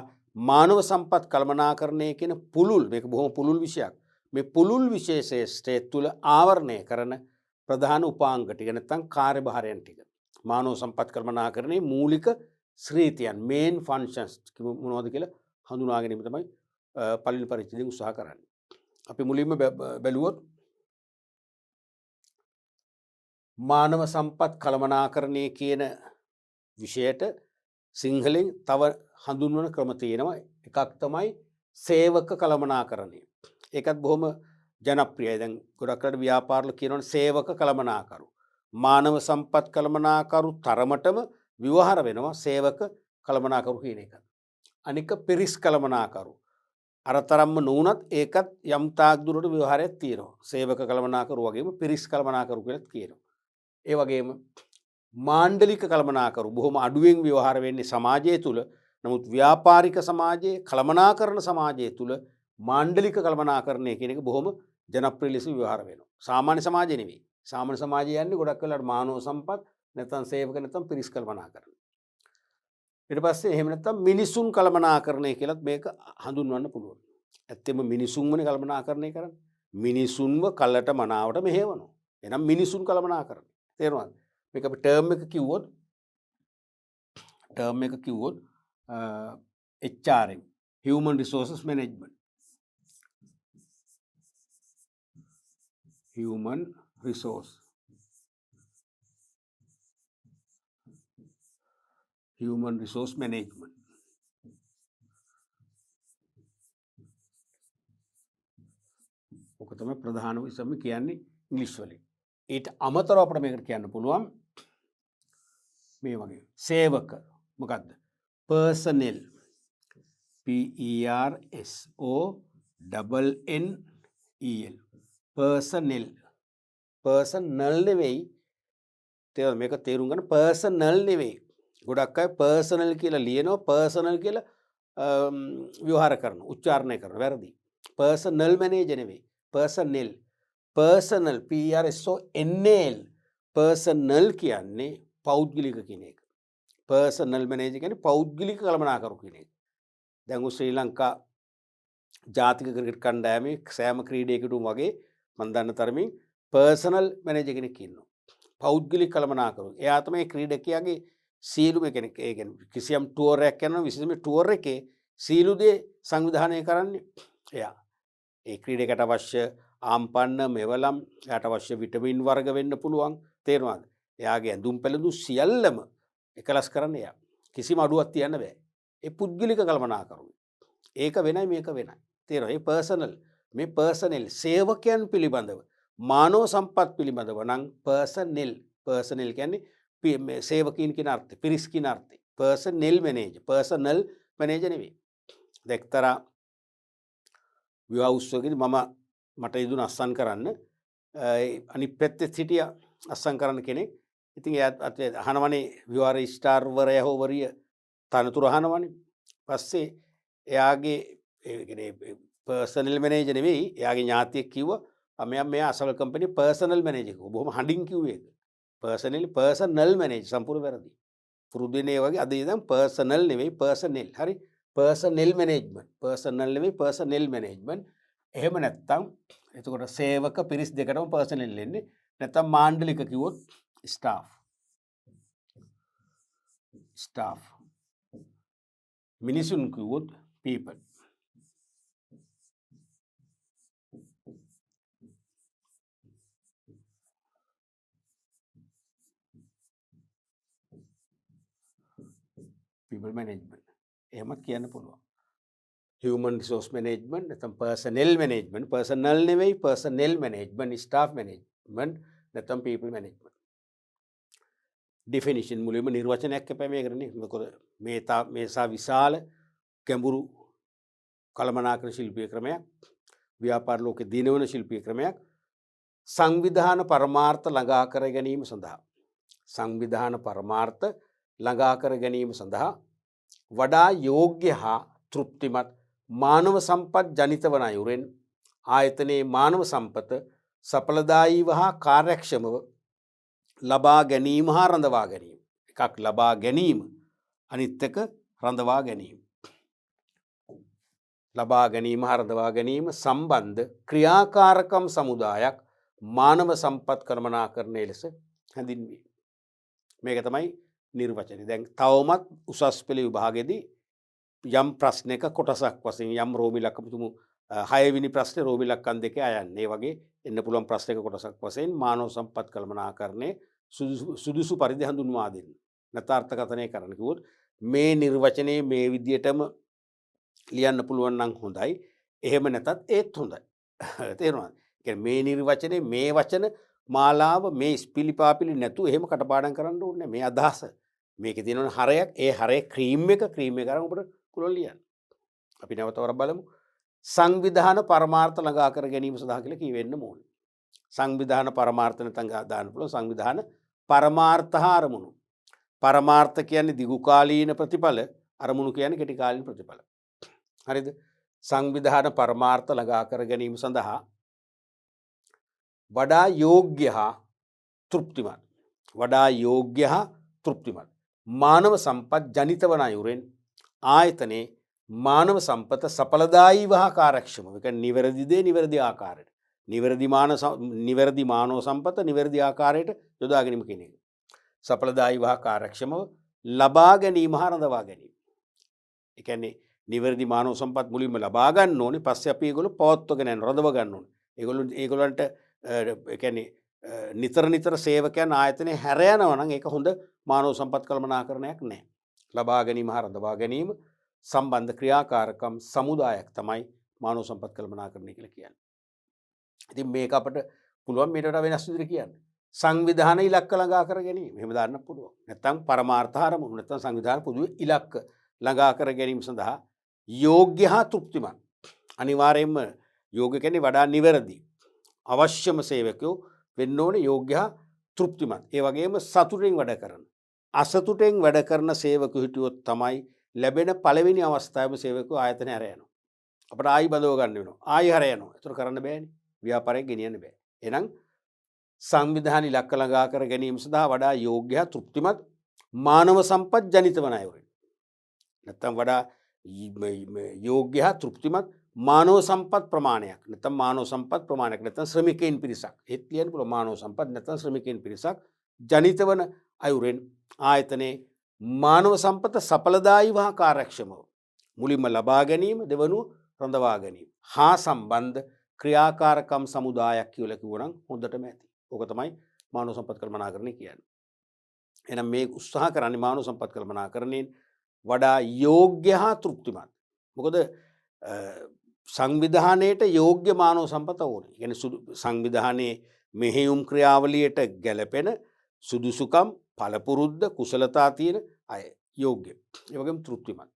මානව සම්පත් කළමනාකරණය කියන පුළුල්, මේක බොහොම පුළුල් විෂයක්. මේ පුළුල් විශේෂයේ තුල ආවරණය කරන ප්‍රධාන උපාංග ටික නැත්නම් කාර්යභාරයන් ටික. මානව සම්පත් කළමනාකරණේ මූලික ශ්‍රීතියන්, මේන් ෆන්ක්ෂන්ස් මොනවද කියලා හඳුනා ගැනීම තමයි පළවෙනි පරිච්ඡේදයෙන් උත්සාහ කරන්නේ. අපි මුලින්ම බැලුවොත් මානව සම්පත් කළමනාකරණය කියන විෂයට සිංහලෙන් තව හඳුන්වන ක්‍රම තියෙනවා. එකක් තමයි සේවක කළමනාකරණය. ඒකත් බොහොම ජනප්‍රියයි. දැන් ගොඩක් අය ව්‍යාපාරවල කියනවනේ සේවක කළමනාකරු. මානව සම්පත් කළමනාකරු තරමටම ව්‍යවහාර වෙනවා සේවක කළමනාකරු කියන එක. අනික පිරිස් කළමනාකරු. අර තරම්ම නුනත් ඒකත් යම් තාක් දුරට ව්‍යවහාරයක් තියෙනවා. සේවක කළමනාකරු වගේම පිරිස් කළමනාකරු කියලාත් කියනවා. ඒ වගේම මාණ්ඩලික කළමනාකරු බොහොම අඩුවෙන් ව්‍යවහාර වෙන්නේ සමාජය තුල. නමුත් ව්‍යාපාරික සමාජයේ කළමනාකරණ සමාජය තුල මාණ්ඩලික කළමනාකරණය කියන එක බොහොම ජනප්‍රිය ලෙස ව්‍යවහාර වෙනවා. සාමාන්‍ය සමාජය නෙවෙයි. සාමාන්‍ය සමාජය යන්නේ ගොඩක් වෙලාවට මානව සම්පත් නැත්නම් සේවක නැත්නම් පිරිස් කළමනාකරණය. ඊට පස්සේ එහෙම නැත්නම් මිනිසුන් කළමනාකරණය කියලාත් මේක හඳුන්වන්න පුළුවන්. ඇත්තෙම මිනිසුන්වනේ කළමනාකරණය කරන්නේ. මිනිසුන්ව කලට මනාවට මෙහෙවනවා. එහෙනම් මිනිසුන් කළමනාකරණය. තේරුණාද? මේක අපි ටර්ම් එක කිව්වොත් HRM, Human Resources Management. Human Resource Management. ඔක තමයි ප්‍රධාන විෂයම කියන්නේ ඉංග්‍රීසි වලින්. ඊට අමතරව අපිට මේකට කියන්න පුළුවන් මේ වගේ සේවක මොකද්ද? personnel, PERSONNNEL, personnel නෙවෙයි. මේක තේරුම් ගන්න. personnel නෙවෙයි. ගොඩක් අය personal කියලා ලියනවා, personal කියලා ව්‍යවහාර කරනවා, උච්චාරණය කරනවා. වැරදි. personnel manager නෙවෙයි. personnel, PERSONNEL. personal කියන්නේ පෞද්ගලික කියන එක. personal manager කියන්නේ පෞද්ගලික කළමනාකරු කියන එක. දැන් ශ්‍රී ලංකා ජාතික ක්‍රිකට් කණ්ඩායමේ සෑම ක්‍රීඩකයෙකුටම වගේ මම දන්න තරමින් personal manager කෙනෙක් ඉන්නවා. පෞද්ගලික කළමනාකරු. එයා තමයි ක්‍රීඩකයාගේ සීලුම කෙනෙක් ඒ කියන්නේ කිසියම් ටුවර් එකක් යනවා විශේෂයෙන්ම ටුවර් එකේ සීලු දේ සංවිධානය කරන්නේ එයා. ඒ ක්‍රීඩකයට අවශ්‍ය ආම්පන්න මෙවලම් එයාට අවශ්‍ය විටමින් වර්ග වෙන්න පුළුවන් තේරෙනවද? එයාගේ ඇඳුම් පැළඳුම් සියල්ලම එකලස් කරන්න එයා. කිසිම අඩුවක් තියන්න බෑ. ඒ පුද්ගලික කළමනාකරුවෝ. ඒක වෙනයි මේක වෙනයි. තේරෙනවද? ඒ පර්සනල් මේ පර්සනල් සේවකයන් පිළිබඳව මානව සම්පත් පිළිබඳව නම් පර්සනල් කියන්නේ සේවකීන් කියන අර්ථය පිරිස් කියන අර්ථය පර්සනල් මැනේජර් නෙවෙයි. එක්තරා විවාහ උත්සවයකදී මට ඉදුණ අස්සන් කරන්න අනිත් පැත්තේ සිටිය අස්සන් කරන්න කෙනෙක්. ඉතින් එයා අහනවනේ විවාහ රෙජිස්ට්‍රාර්වරයා හෝ වරිය තනතුරු අහනවනේ. පස්සේ එයාගේ පර්සනල් මැනේජර් නෙවෙයි එයාගේ ඥාතියෙක් කිව්වා මෙයා අසවල් කම්පැනි පර්සනල් මැනේජර් කිව්වා. බොහොම හඬින් කිව්වේ ඒක. පර්සනල් මැනේජර් සම්පූර්ණ වැරදි. පුරුදුනේ වගේ අද ඉඳන් පර්සනල් නෙවෙයි පර්සනල්. හරි? Personal management. පර්සනල් නෙවෙයි පර්සනල් මැනේජ්මන්ට්. එහෙම නැත්තම් එතකොට සේවක පිරිස් දෙකටම පර්සනල් එන්නේ. නැත්තම් මාණ්ඩලික කිව්වොත් ස්ටාෆ්. මිනිසුන් කිව්වොත් people. people management. එහෙමත් කියන්න පුළුවන්. human resource management නැත්නම් personnel management. personal නෙවෙයි personnel management, staff management නැත්නම් people management. definition මුලින්ම නිර්වචනයක් එපා මේකට නේ. මොකද මේ සා විශාල ගැඹුරු කළමනාකරණ ශිල්පීය ක්‍රමයක්. ව්‍යාපාර ලෝකේ දිනවන ශිල්පීය ක්‍රමයක්. සංවිධාන පරමාර්ථ ළඟා කර ගැනීම සඳහා වඩා යෝග්‍ය හා තෘප්තිමත් මානව සම්පත් ජනිත වන අයුරෙන් ආයතනයේ මානව සම්පත සඵලදායීව හා කාර්යක්ෂමව ලබා ගැනීම හා රඳවා ගැනීම. එකක් ලබා ගැනීම, අනිත් එක රඳවා ගැනීම. ලබා ගැනීම හා රඳවා ගැනීම සම්බන්ධ ක්‍රියාකාරකම් සමුදායක් මානව සම්පත් කළමනාකරණය ලෙස හැඳින්වේ. මේක තමයි නිර්වචනය. දැන් තවමත් උසස් පෙළ විභාගෙදී යම් ප්‍රශ්නයක කොටසක් වශයෙන් යම් රෝමි ලක්කම් තුමු 6 වෙනි ප්‍රශ්නේ රෝමි ලක්කම් 2 අයන්නේ වගේ එන්න පුළුවන් ප්‍රශ්නයක කොටසක් වශයෙන් මානව සම්පත් කළමනාකරණය සුදුසු පරිදි හඳුන්වා දෙන්න. නැතාර්ථකථනය කරන්න කිව්වොත් මේ නිර්වචනයේ මේ විදියටම ලියන්න පුළුවන් නම් හොඳයි. එහෙම නැතත් ඒත් හොඳයි. තේරුණාද? කියන්නේ මේ නිර්වචනයේ මේ වචන මාලාව මේ ස්පිලිපාපිලි නැතු එහෙම කටපාඩම් කරන්න ඕනේ. මේ අදහස මේකේ තියෙන හරයක් ඒ හරේ ක්‍රීම් එක අරන් ඔබට පුළුවන් ලියන්න. අපි නැවත වර බලමු. සංවිධාන පරමාර්ථ ළඟා කර ගැනීම සඳහා කියලා කියවෙන්න ඕනේ. සංවිධාන පරමාර්ථ නැත්නම් දාන්න පුළුවන් සංවිධාන පරමාර්ථ හා අරමුණු. පරමාර්ථ කියන්නේ දිගු කාලීන ප්‍රතිඵල, අරමුණු කියන්නේ කෙටි කාලීන ප්‍රතිඵල. හරිද? සංවිධාන පරමාර්ථ ළඟා කර ගැනීම සඳහා වඩා යෝග්‍ය හා තෘප්තිමත් මානව සම්පත් ජනිත වන අයුරෙන් ආයතනයේ මානව සම්පත සඵලදායීව හා කාර්යක්ෂමව. ඒ කියන්නේ නිවැරදි දේ නිවැරදි ආකාරයට. නිවැරදි මානව සම්පත නිවැරදි ආකාරයට යොදා ගැනීම කියන එක. සඵලදායීව හා කාර්යක්ෂමව ලබා ගැනීම හා රඳවා ගැනීම. ඒ කියන්නේ නිවැරදි මානව සම්පත් මුලින්ම ලබා ගන්න ඕනේ. පස්සේ අපි ඒගොල්ලෝ පවත්වගෙන යන රඳව ගන්න ඕනේ. ඒගොල්ලන්ට ඒ කියන්නේ නිතර සේවකයන් ආයතනයේ හැර යනවා නම් ඒක හොඳ මානව සම්පත් කළමනාකරණයක් නෑ. ලබා ගැනීම හා රඳවා ගැනීම සම්බන්ධ ක්‍රියාකාරකම් සමුදායක් තමයි මානව සම්පත් කළමනාකරණය කියලා කියන්නේ. ඉතින් මේක අපිට පුළුවන් මේකට වෙනස් විදිහට කියන්න. සංවිධාන ඉලක්ක ළඟා කර ගැනීම. එහෙම දාන්න පුළුවන්. නැත්නම් පරමාර්ථ හරමුණු නැත්නම් සංවිධාන පොදුවේ ඉලක්ක ළඟා කර ගැනීම සඳහා යෝග්‍ය හා තෘප්තිමත්. අනිවාර්යයෙන්ම යෝග්‍ය කියන්නේ වඩා නිවැරදි. අවශ්‍යම සේවකයෝ වෙන්න ඕනේ යෝග්‍ය හා තෘප්තිමත්. ඒ වගේම සතුටින් වැඩ කරන. අසතුටෙන් වැඩ කරන සේවකයෝ හිටියොත් තමයි ලැබෙන පළවෙනි අවස්ථාවේම සේවකයෝ ආයතනය හැර යනවා. අපිට ආයි බඳව ගන්න වෙනවා. ආයි හැර යනවා. ඒතර කරන්න බෑනේ. ව්‍යාපාරයක් ගෙනියන්න බෑ. එහෙනම් සංවිධාන ඉලක්ක ළඟා කර ගැනීම සඳහා වඩා යෝග්‍ය හා තෘප්තිමත් මානව සම්පත් ජනිත වන අයුරින්. නැත්නම් වඩා යෝග්‍ය හා තෘප්තිමත් මානව සම්පත් ප්‍රමාණයක්. නැත්නම් මානව සම්පත් ප්‍රමාණයක් නැත්නම් ශ්‍රමිකයින් පිරිසක්. ඒත් කියන්න පුළුවන් මානව සම්පත් නැත්නම් ශ්‍රමිකයින් පිරිසක් ජනිත වන අයුරින් ආයතනයේ මානව සම්පත සඵලදායීව හා කාර්යක්ෂමව මුලින්ම ලබා ගැනීම දෙවනුව රඳවා ගැනීම හා සම්බන්ධ ක්‍රියාකාරකම් සමුදායක් කියලා කිව්වනම් හොඳටම ඇති. ඕක තමයි මානව සම්පත් කළමනාකරණය කියන්නේ. එහෙනම් මේ උත්සාහ කරන්නේ මානව සම්පත් කළමනාකරණයෙන් වඩා යෝග්‍ය හා තෘප්තිමත්. මොකද සංවිධානයට යෝග්‍ය මානව සම්පත ඕනේ. කියන්නේ සංවිධානයේ මෙහෙයුම් ක්‍රියාවලියට ගැලපෙන සුදුසුකම් පළපුරුද්ද කුසලතා තියෙන අය යෝග්‍ය. ඒ වගේම තෘප්තිමත්.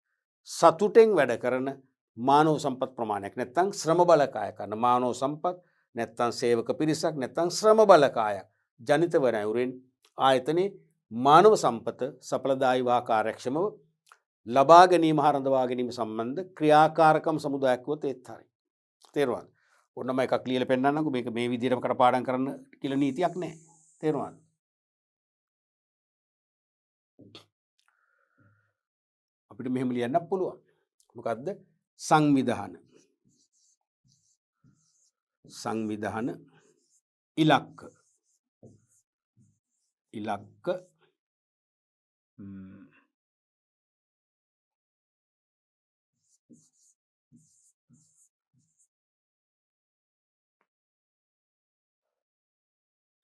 සතුටෙන් වැඩ කරන මානව සම්පත් ප්‍රමාණයක් නැත්තම් ශ්‍රම බලකාය කරන මානව සම්පත් නැත්තම් සේවක පිරිසක් නැත්තම් ශ්‍රම බලකායක් ජනිත වන අයුරින් ආයතනයේ මානව සම්පත සඵලදායීව හා කාර්යක්ෂමව ලබා ගැනීම හා රඳවා ගැනීම සම්බන්ධ ක්‍රියාකාරකම් සමුදායක් වුවොත් ඒත් හරියි. තේරුණාද? ඔන්නම එකක් ලියලා පෙන්නන්නකෝ මේක මේ විදිහටම කටපාඩම් කරන්න කියලා නීතියක් නැහැ. තේරුණාද? අපිට මෙහෙම ලියන්න පුළුවන්. මොකද්ද? සංවිධාන ඉලක්ක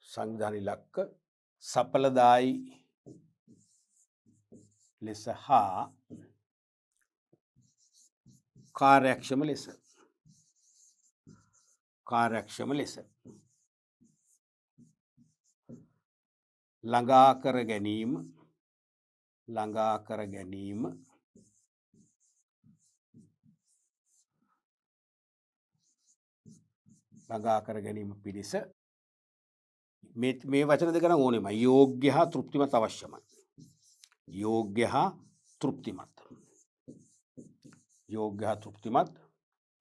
සංවිධාන ඉලක්ක සඵලදායි ලෙස හා කාර්යක්ෂම ලෙස ළඟා කර ගැනීම පිණිස මේ වචන දෙක නම් ඕනෙමයි. යෝග්‍ය හා තෘප්තිමත් අවශ්‍යමයි. යෝග්‍ය හා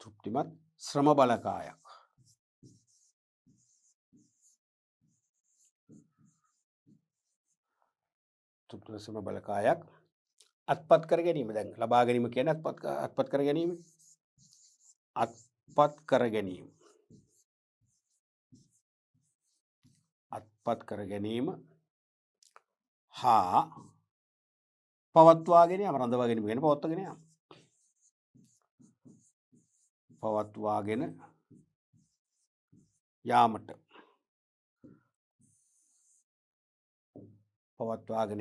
තෘප්තිමත් ශ්‍රම බලකායක්. ශ්‍රම බලකායක් අත්පත් කර ගැනීම. දැන් ලබා ගැනීම කියන්නේ අත්පත් කර ගැනීම. අත්පත් කර ගැනීම හා පවත්වාගෙන රඳවා ගැනීම කියන්නේ පවත්වාගෙන යාම. පවත්වාගෙන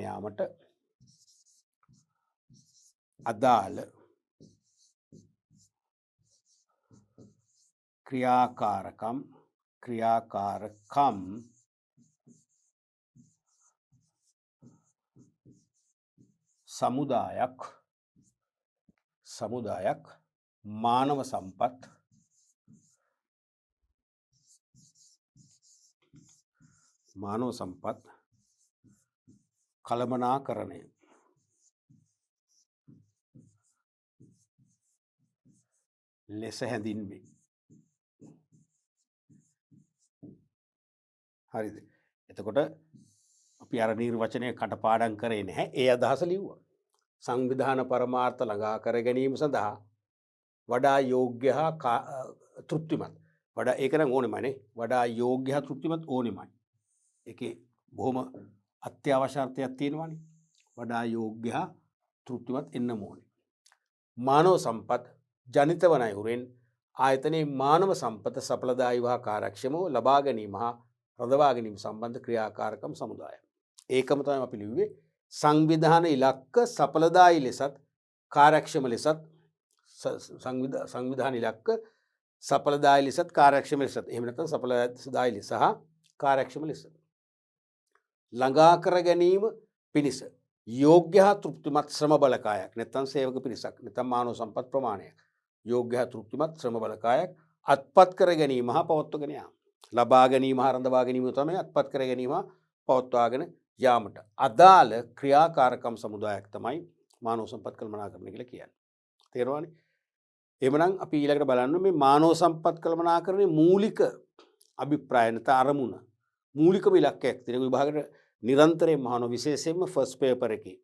යාමට අදාළ ක්‍රියාකාරකම් සමුදායක් මානව සම්පත් කළමනාකරණය ලෙස හැඳින්වේ. හරිද? එතකොට අපි අර නිර්වචනය කටපාඩම් කරේ නැහැ. ඒ අදහස ලිව්වා. සංවිධාන පරමාර්ථ ළඟා කර ගැනීම සඳහා වඩා යෝග්‍ය හා තෘප්තිමත් වඩා ඒක නම් ඕනෙමයි. වඩා යෝග්‍ය හා තෘප්තිමත් ඕනෙමයි. ඒකේ බොහොම අත්‍යවශ්‍ය අර්ථයක් තියෙනවානේ. වඩා යෝග්‍ය හා තෘප්තිමත් එන්න ඕනේ. මානව සම්පත් ජනිත වන අයුරින් ආයතනයේ මානව සම්පත සඵලදායීව හා කාර්යක්ෂමව ලබා ගැනීම හා රඳවා ගැනීම සම්බන්ධ ක්‍රියාකාරකම් සමුදාය. ඒකම තමයි අපි ලිව්වේ. සංවිධාන ඉලක්ක සඵලදායී ලෙසත් කාර්යක්ෂම ලෙසත් සංවිධාන ඉලක්ක සඵලදායී ලෙසත් කාර්යක්ෂම ලෙසත් එහෙම නැත්නම් සඵලදායී ලෙස හා කාර්යක්ෂම ලෙස ළඟා කර ගැනීම පිණිස යෝග්‍ය හා තෘප්තිමත් ශ්‍රම බලකායක් නැත්නම් සේවක පිරිසක් නැත්නම් මානව සම්පත් ප්‍රමාණයක් යෝග්‍ය හා තෘප්තිමත් ශ්‍රම බලකායක් අත්පත් කර ගැනීම හා පවත්වාගෙන යාම. ලබා ගැනීම හා රඳවා ගැනීම තමයි අත්පත් කර ගැනීම හා පවත්වාගෙන යාමට අදාළ ක්‍රියාකාරකම් සමුදායක් තමයි මානව සම්පත් කළමනාකරණය කියලා කියන්නේ. තේරුණානේ? එහෙමනම් අපි ඊළඟට බලන්න මේ මානව සම්පත් කළමනාකරණයේ මූලික අභිප්‍රාය නැත්නම් අරමුණ මූලිකම ඉලක්කයක් තියෙන විභාගයට නිරන්තරයෙන් මහාන විශේෂයෙන්ම ෆස්ට් පේපර් එකේ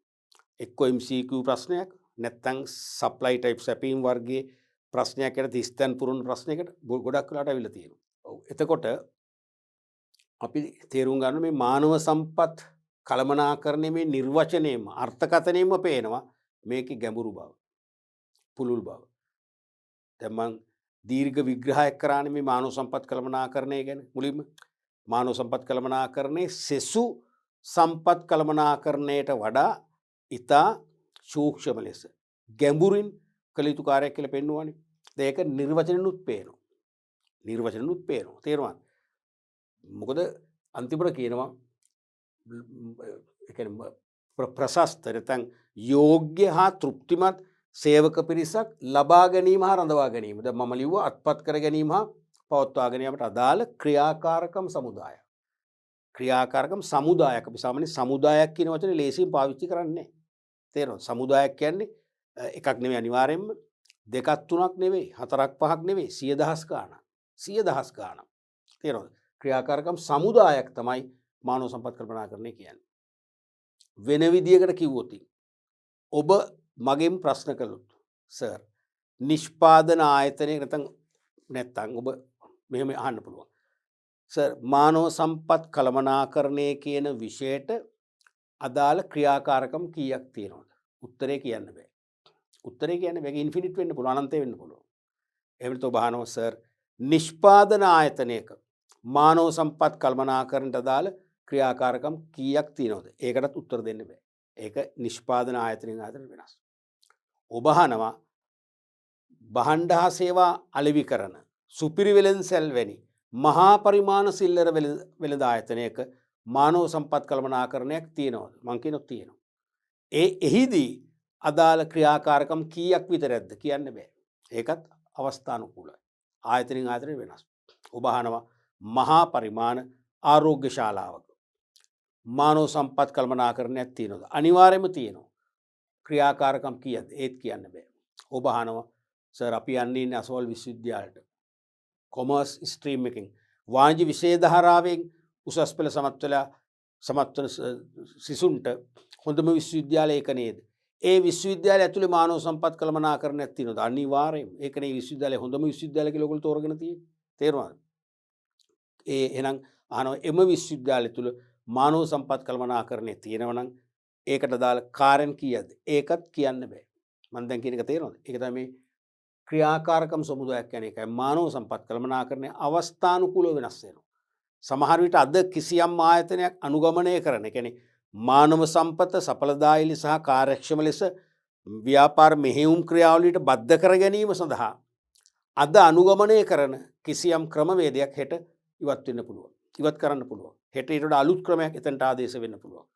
එක්ක MCQ ප්‍රශ්නයක් නැත්නම් සප්ලයි ටයිප් සැපීම් වර්ගයේ ප්‍රශ්නයක් යන 30 තැන් පුරුණ ප්‍රශ්නයකට ගොඩක් වෙලාට අවිල්ලා තියෙනවා. ඔව්. එතකොට අපි තේරුම් ගන්න මේ මානව සම්පත් කළමනාකරණය මේ නිර්වචනයෙන්ම අර්ථකථනයෙන්ම පේනවා මේකේ ගැඹුරු බව, පුළුල් බව. දැන් මං දීර්ඝ විග්‍රහයක් කරානේ මේ මානව සම්පත් කළමනාකරණය ගැන. මුලින්ම මානව සම්පත් කළමනාකරණයේ සෙසු සම්පත් කළමනාකරණයට වඩා ඉතා සූක්ෂම ලෙස ගැඹුරින් කළ යුතු කාර්යයක් කියලා පෙන්වුවානේ. ඒක නිර්වචනෙනුත් පේනවා. නිර්වචනෙනුත් පේනවා. තේරුණාද? මොකද අන්තිමට කියනවා ඒ කියන්නේ ප්‍රශස්ත නැත්නම් යෝග්‍ය හා තෘප්තිමත් සේවක පිරිසක් ලබා ගැනීම හා රඳවා ගැනීම. දැන් මම ලිව්වා අත්පත් කර ගැනීම හා පවත්වා ගැනීමට අදාළ ක්‍රියාකාරකම් සමුදාය. ක්‍රියාකාරකම් සමුදායක්. අපි සාමාන්‍ය සමුදායක් කියන වචනේ ලේසියෙන් පාවිච්චි කරන්නේ නැහැ. තේරෙනවද? සමුදායක් කියන්නේ එකක් නෙවෙයි අනිවාර්යෙන්ම, දෙකක් තුනක් නෙවෙයි, හතරක් පහක් නෙවෙයි, 100,000 ගාණක්. 100,000 ගාණක්. තේරෙනවද? ක්‍රියාකාරකම් සමුදායක් තමයි මානව සම්පත් කළමනාකරණය කියන්නේ. වෙන විදියකට කිව්වොත් ඔබ මගෙන් ප්‍රශ්න කළොත් සර් නිෂ්පාදන ආයතනයක නැත්තම් ඔබ මෙහෙම අහන්න පුළුවන්. සර් මානව සම්පත් කළමනාකරණය කියන විෂයට අදාළ ක්‍රියාකාරකම් කීයක් තියෙනවද? උත්තරේ කියන්න බෑ. උත්තරේ කියන්නේ මේක ඉන්ෆිනිට් වෙන්න පුළුවන්, අනන්තය වෙන්න පුළුවන්. එහෙම නැත්නම් ඔබ අහනවා සර් නිෂ්පාදන ආයතනයක මානව සම්පත් කළමනාකරණයට අදාළ ක්‍රියාකාරකම් කීයක් තියෙනවද? ඒකටත් උත්තර දෙන්න බෑ. ඒක නිෂ්පාදන ආයතනයෙන් ආයතනයට වෙනස්. ඔබ අහනවා භාණ්ඩ හා සේවා අලෙවි කරන සුපිරි වෙළඳසැල් වැනි මහා පරිමාණ සිල්ලර වෙළඳ ආයතනයක මානව සම්පත් කළමනාකරණයක් තියෙනවද? මං කියනවා තියෙනවා. එහිදී අදාළ ක්‍රියාකාරකම් කීයක් විතරද කියන්න බෑ. ඒකත් අවස්ථානුකූලයි. ආයතනින් ආයතනයට වෙනස්. ඔබ අහනවා මහා පරිමාණ ආරෝග්‍ය ශාලාවක මානව සම්පත් කළමනාකරණයක් තියෙනවද? අනිවාර්යයෙන්ම තියෙනවා. ක්‍රියාකාරකම් කීයද? ඒත් කියන්න බෑ. ඔබ අහනවා සර් අපි යන්නේ ඉන්නේ අසවල් විශ්වවිද්‍යාලයට. කොමර්ස් ස්ට්‍රීම් එකකින් වාණිජ්‍ය විෂය ධාරාවෙන් උසස් පෙළ සමත් වන සිසුන්ට හොඳම විශ්වවිද්‍යාලය ඒක නේද? ඒ විශ්වවිද්‍යාලය ඇතුලේ මානව සම්පත් කළමනාකරණයක් තියෙනවද? අනිවාර්යයෙන්ම. ඒකනේ විශ්වවිද්‍යාලය හොඳම විශ්වවිද්‍යාලය කියලා ඔයගොල්ලෝ තෝරගෙන තියෙන්නේ. තේරුණාද? එහෙනම් අහනවා එම විශ්වවිද්‍යාලය තුල මානව සම්පත් කළමනාකරණය තියෙනවා නම් ඒකට දාල කාර්යන් කීයද? ඒකත් කියන්න බෑ. මම දැන් කියන එක තේරෙනවද? ඒක තමයි මේ ක්‍රියාකාරකම් සමුදායක් කියන එකයි. මානව සම්පත් කළමනාකරණය අවස්ථානුකූලව වෙනස් වෙනවා. සමහර විට අද කිසියම් ආයතනයක් අනුගමනය කරන, ඒ කියන්නේ මානව සම්පත සඵලදායී සහ කාර්යක්ෂම ලෙස ව්‍යාපාර මෙහෙයුම් ක්‍රියාවලියට බද්ධ කර ගැනීම සඳහා අද අනුගමනය කරන කිසියම් ක්‍රමවේදයක් හෙට ඉවත් වෙන්න පුළුවන්. ඉවත් කරන්න පුළුවන්. හෙට ඊට වඩා අලුත් ක්‍රමයක් එතනට ආදේශ වෙන්න පුළුවන්.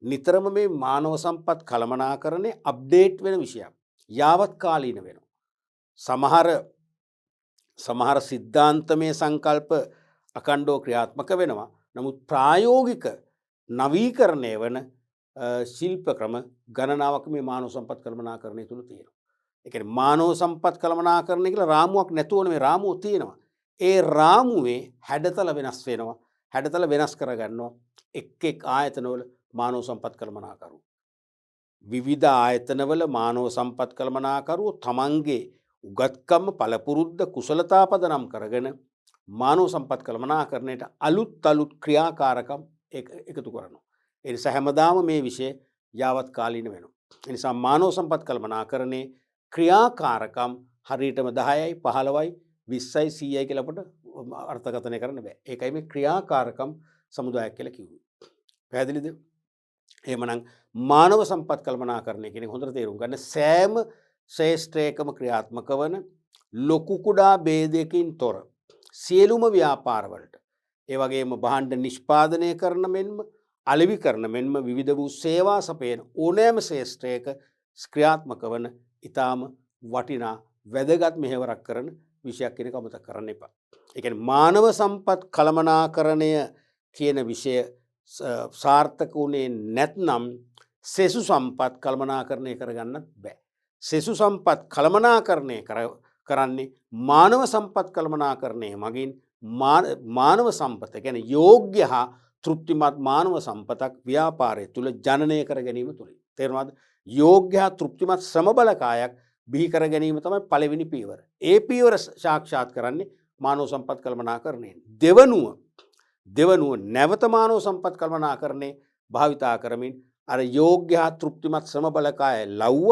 නිතරම මේ මානව සම්පත් කළමනාකරණය අප්ඩේට් වෙන විෂයක්. යාවත් කාලීන වෙනවා. සමහර සිද්ධාන්තමය සංකල්ප අකණ්ඩව ක්‍රියාත්මක වෙනවා. නමුත් ප්‍රායෝගික නවීකරණය වන ශිල්ප ක්‍රම ගණනාවක් මේ මානව සම්පත් කළමනාකරණය තුළ තියෙනවා. ඒ කියන්නේ මානව සම්පත් කළමනාකරණය කියලා රාමුවක් නැතුව නෙමෙයි, රාමුව තියෙනවා. ඒ රාමුවේ හැඩතල වෙනස් වෙනවා. හැඩතල වෙනස් කරගන්නවා එක් ආයතනවල මානව සම්පත් කළමනාකරුවෝ. විවිධ ආයතනවල මානව සම්පත් කළමනාකරුවෝ තමන්ගේ උගත්කම පළපුරුද්ද කුසලතා පදනම් කරගෙන මානව සම්පත් කළමනාකරණයට අලුත් ක්‍රියාකාරකම් එකතු කරනවා. ඒ නිසා හැමදාම මේ විෂය යාවත් කාලීන වෙනවා. ඒ නිසා මානව සම්පත් කළමනාකරණයේ ක්‍රියාකාරකම් හරියටම 10යි 15යි 20යි 100යි කියලා අපට අර්ථකථනය කරන්න බෑ. ඒකයි මේ ක්‍රියාකාරකම් සමුදායක් කියලා කිව්වේ. පැහැදිලිද? එහෙමනම් මානව සම්පත් කළමනාකරණය කියන එක හොඳට තේරුම් ගන්න. සෑම ශ්‍රේෂ්ඨයකම ක්‍රියාත්මක වන ලොකු කුඩා ભેදයකින් තොර සියලුම ව්‍යාපාරවලට, ඒ වගේම භාණ්ඩ නිෂ්පාදනය කරන මෙන්ම අලෙවි කරන මෙන්ම විවිධ වූ සේවා සපයන ඕනෑම ශ්‍රේෂ්ඨයක ක්‍රියාත්මක වන ඊටාම වටිනා වැදගත් මෙහෙවරක් කරන විෂයක් කියන එක අමතක කරන්න එපා. ඒ කියන්නේ මානව සම්පත් කළමනාකරණය කියන විෂය සාර්ථක වුණේ නැත්නම් සෙසු සම්පත් කළමනාකරණය කරගන්නත් බෑ. සෙසු සම්පත් කළමනාකරණය කරන්නේ මානව සම්පත් කළමනාකරණය මගින් මානව සම්පත කියන්නේ යෝග්‍ය හා තෘප්තිමත් මානව සම්පතක් ව්‍යාපාරය තුල ජනනය කර ගැනීම තුලින්. තේරුණාද? යෝග්‍ය හා තෘප්තිමත් ශ්‍රම බලකායක් බිහි කර ගැනීම තමයි පළවෙනි පියවර. ඒ පියවර සාක්ෂාත් කරන්නේ මානව සම්පත් කළමනාකරණයෙන්. දෙවනුව නැවත මානව සම්පත් කළමනාකරණය භාවිතා කරමින් අර යෝග්‍ය හා තෘප්තිමත් ශ්‍රම බලකාය ලව්ව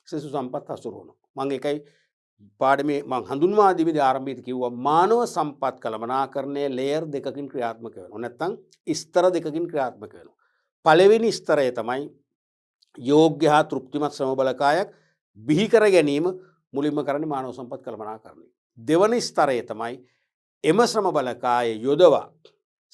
සෙසු සම්පත් හසුරුවනවා. මම ඒකයි පාඩමේ මම හඳුන්වා දීමේදී ආරම්භයේදී කිව්වා මානව සම්පත් කළමනාකරණය ලේයර් දෙකකින් ක්‍රියාත්මක වෙනවා. නැත්නම් ස්තර දෙකකින් ක්‍රියාත්මක වෙනවා. පළවෙනි ස්තරය තමයි යෝග්‍ය හා තෘප්තිමත් ශ්‍රම බලකායක් බිහි කර ගැනීම මුලින්ම කරන්නේ මානව සම්පත් කළමනාකරණය. දෙවන ස්තරය තමයි එම ශ්‍රම බලකාය යොදවා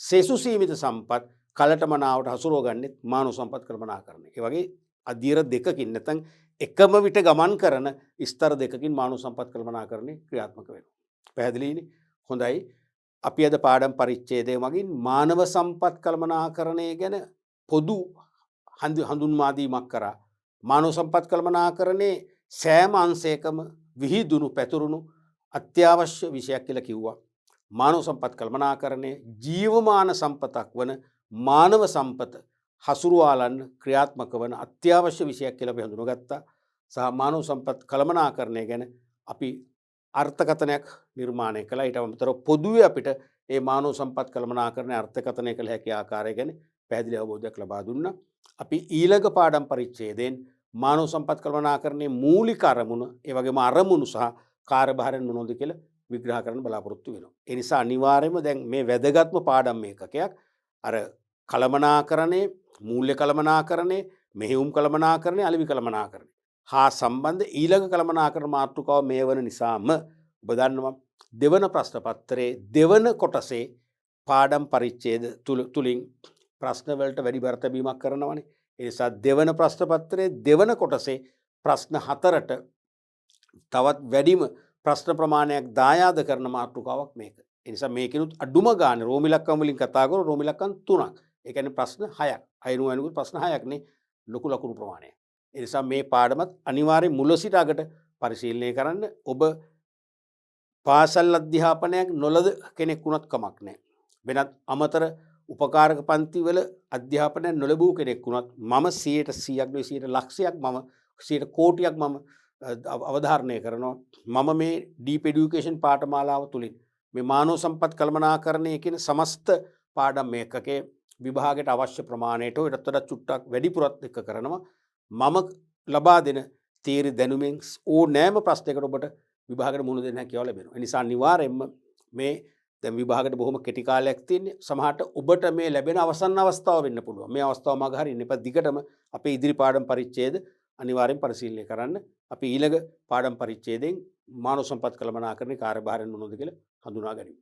සෙසු සීමිත සම්පත් කලට මනාවට හසුරුව ගන්නෙත් මානව සම්පත් කළමනාකරණය. ඒ වගේ අධීර දෙකකින් නැත්නම් එකම විට ගමන් කරන ස්තර දෙකකින් මානව සම්පත් කළමනාකරණය ක්‍රියාත්මක වෙනවා. පැහැදිලිනේ? හොඳයි. අපි අද පාඩම් පරිච්ඡේදය මගින් මානව සම්පත් කළමනාකරණය ගැන පොදු හඳුන්වා දීමක් කරා. මානව සම්පත් කළමනාකරණයේ සෑම අංශයකම විහිදුණු පැතුරුණු අත්‍යවශ්‍ය විෂයක් කියලා කිව්වා. මානව සම්පත් කළමනාකරණය ජීවමාන සම්පතක් වන මානව සම්පත හසුරුවාලන්න ක්‍රියාත්මක වන අත්‍යවශ්‍ය විෂයක් කියලා අපි හඳුනගත්තා. සහ මානව සම්පත් කළමනාකරණය ගැන අපි අර්ථකථනයක් නිර්මාණය කළා. ඊට අමතරව පොදුවේ අපිට මේ මානව සම්පත් කළමනාකරණය අර්ථකථනය කළ හැකි ආකාරය ගැන පැහැදිලි අවබෝධයක් ලබා දුන්නා. අපි ඊළඟ පාඩම් පරිච්ඡේදයෙන් මානව සම්පත් කළමනාකරණයේ මූලික අරමුණ, ඒ වගේම අරමුණු සහ කාර්යභාරයන් මොනවද කියලා විග්‍රහ කරන්න බලාපොරොත්තු වෙනවා. ඒ නිසා අනිවාර්යයෙන්ම දැන් මේ වැදගත්ම පාඩම් මේකකයක් අර කළමනාකරණය, මූල්‍ය කළමනාකරණය, මෙහෙයුම් කළමනාකරණය, අලෙවි කළමනාකරණය හා සම්බන්ධ ඊළඟ කළමනාකරණ මාතෘකාව මේ වන නිසාම ඔබ දන්නවා දෙවන ප්‍රශ්න පත්‍රයේ දෙවන කොටසේ පාඩම් පරිච්ඡේද තුලින් ප්‍රශ්න වලට වැඩි බර තැබීමක් කරනවානේ. ඒ නිසා දෙවන ප්‍රශ්න පත්‍රයේ දෙවන කොටසේ ප්‍රශ්න 4ට තවත් වැඩිම ප්‍රශ්න ප්‍රමාණයක් දායාද කරන මාතෘකාවක් මේක. ඒ නිසා මේකිනුත් අඩුම ගානේ රෝම ඉලක්කම් වලින් කතා කරලා රෝම ඉලක්කම් 3ක්. ඒ කියන්නේ ප්‍රශ්න 6ක්. අයිනු අයිනුත් ප්‍රශ්න 6ක් නේ ලොකු ලකුණු ප්‍රමාණයක්. ඒ නිසා මේ පාඩමත් අනිවාර්යෙන් මුල සිට අගට පරිශීලනය කරන්න. ඔබ පාසල් අධ්‍යාපනයක් නොලද කෙනෙක් වුණත් කමක් නැහැ. වෙනත් අමතර උපකාරක පන්තිවල අධ්‍යාපනය නොලැබූ කෙනෙක් වුණත් මම 100%ක් නෙවෙයි 100 ලක්ෂයක් මම 100 කෝටියක් මම අවධාරණය කරනවා. මම මේ ඩීප් එඩියුකේෂන් පාඨමාලාව තුලින් මේ මානව සම්පත් කළමනාකරණය කියන සමස්ත පාඩම් මේකකේ විභාගයට අවශ්‍ය ප්‍රමාණයට ඊටත් වඩා චුට්ටක් වැඩිපුරත් එක්ක කරනවා. මම ලබා දෙන තීරි දැනුමින් ඕනෑම ප්‍රශ්නයකට ඔබට විභාගයට මුහුණ දෙන්න හැකියාව ලැබෙනවා. ඒ නිසා අනිවාර්යයෙන්ම මේ දැන් විභාගයට බොහොම කෙටි කාලයක් තියෙන්නේ. සමහරට ඔබට මේ ලැබෙන අවසන් අවස්ථාව වෙන්න පුළුවන්. මේ අවස්ථාව මග හරින්න එපා. දිගටම අපේ ඉදිරි පාඩම් පරිච්ඡේද අනිවාර්යෙන් පරිශීලනය කරන්න. අපි ඊළඟ පාඩම් පරිච්ඡේදයෙන් මානව සම්පත් කළමනාකරණයේ කාර්යභාරයන් මොනවද කියලා හඳුනා ගනිමු.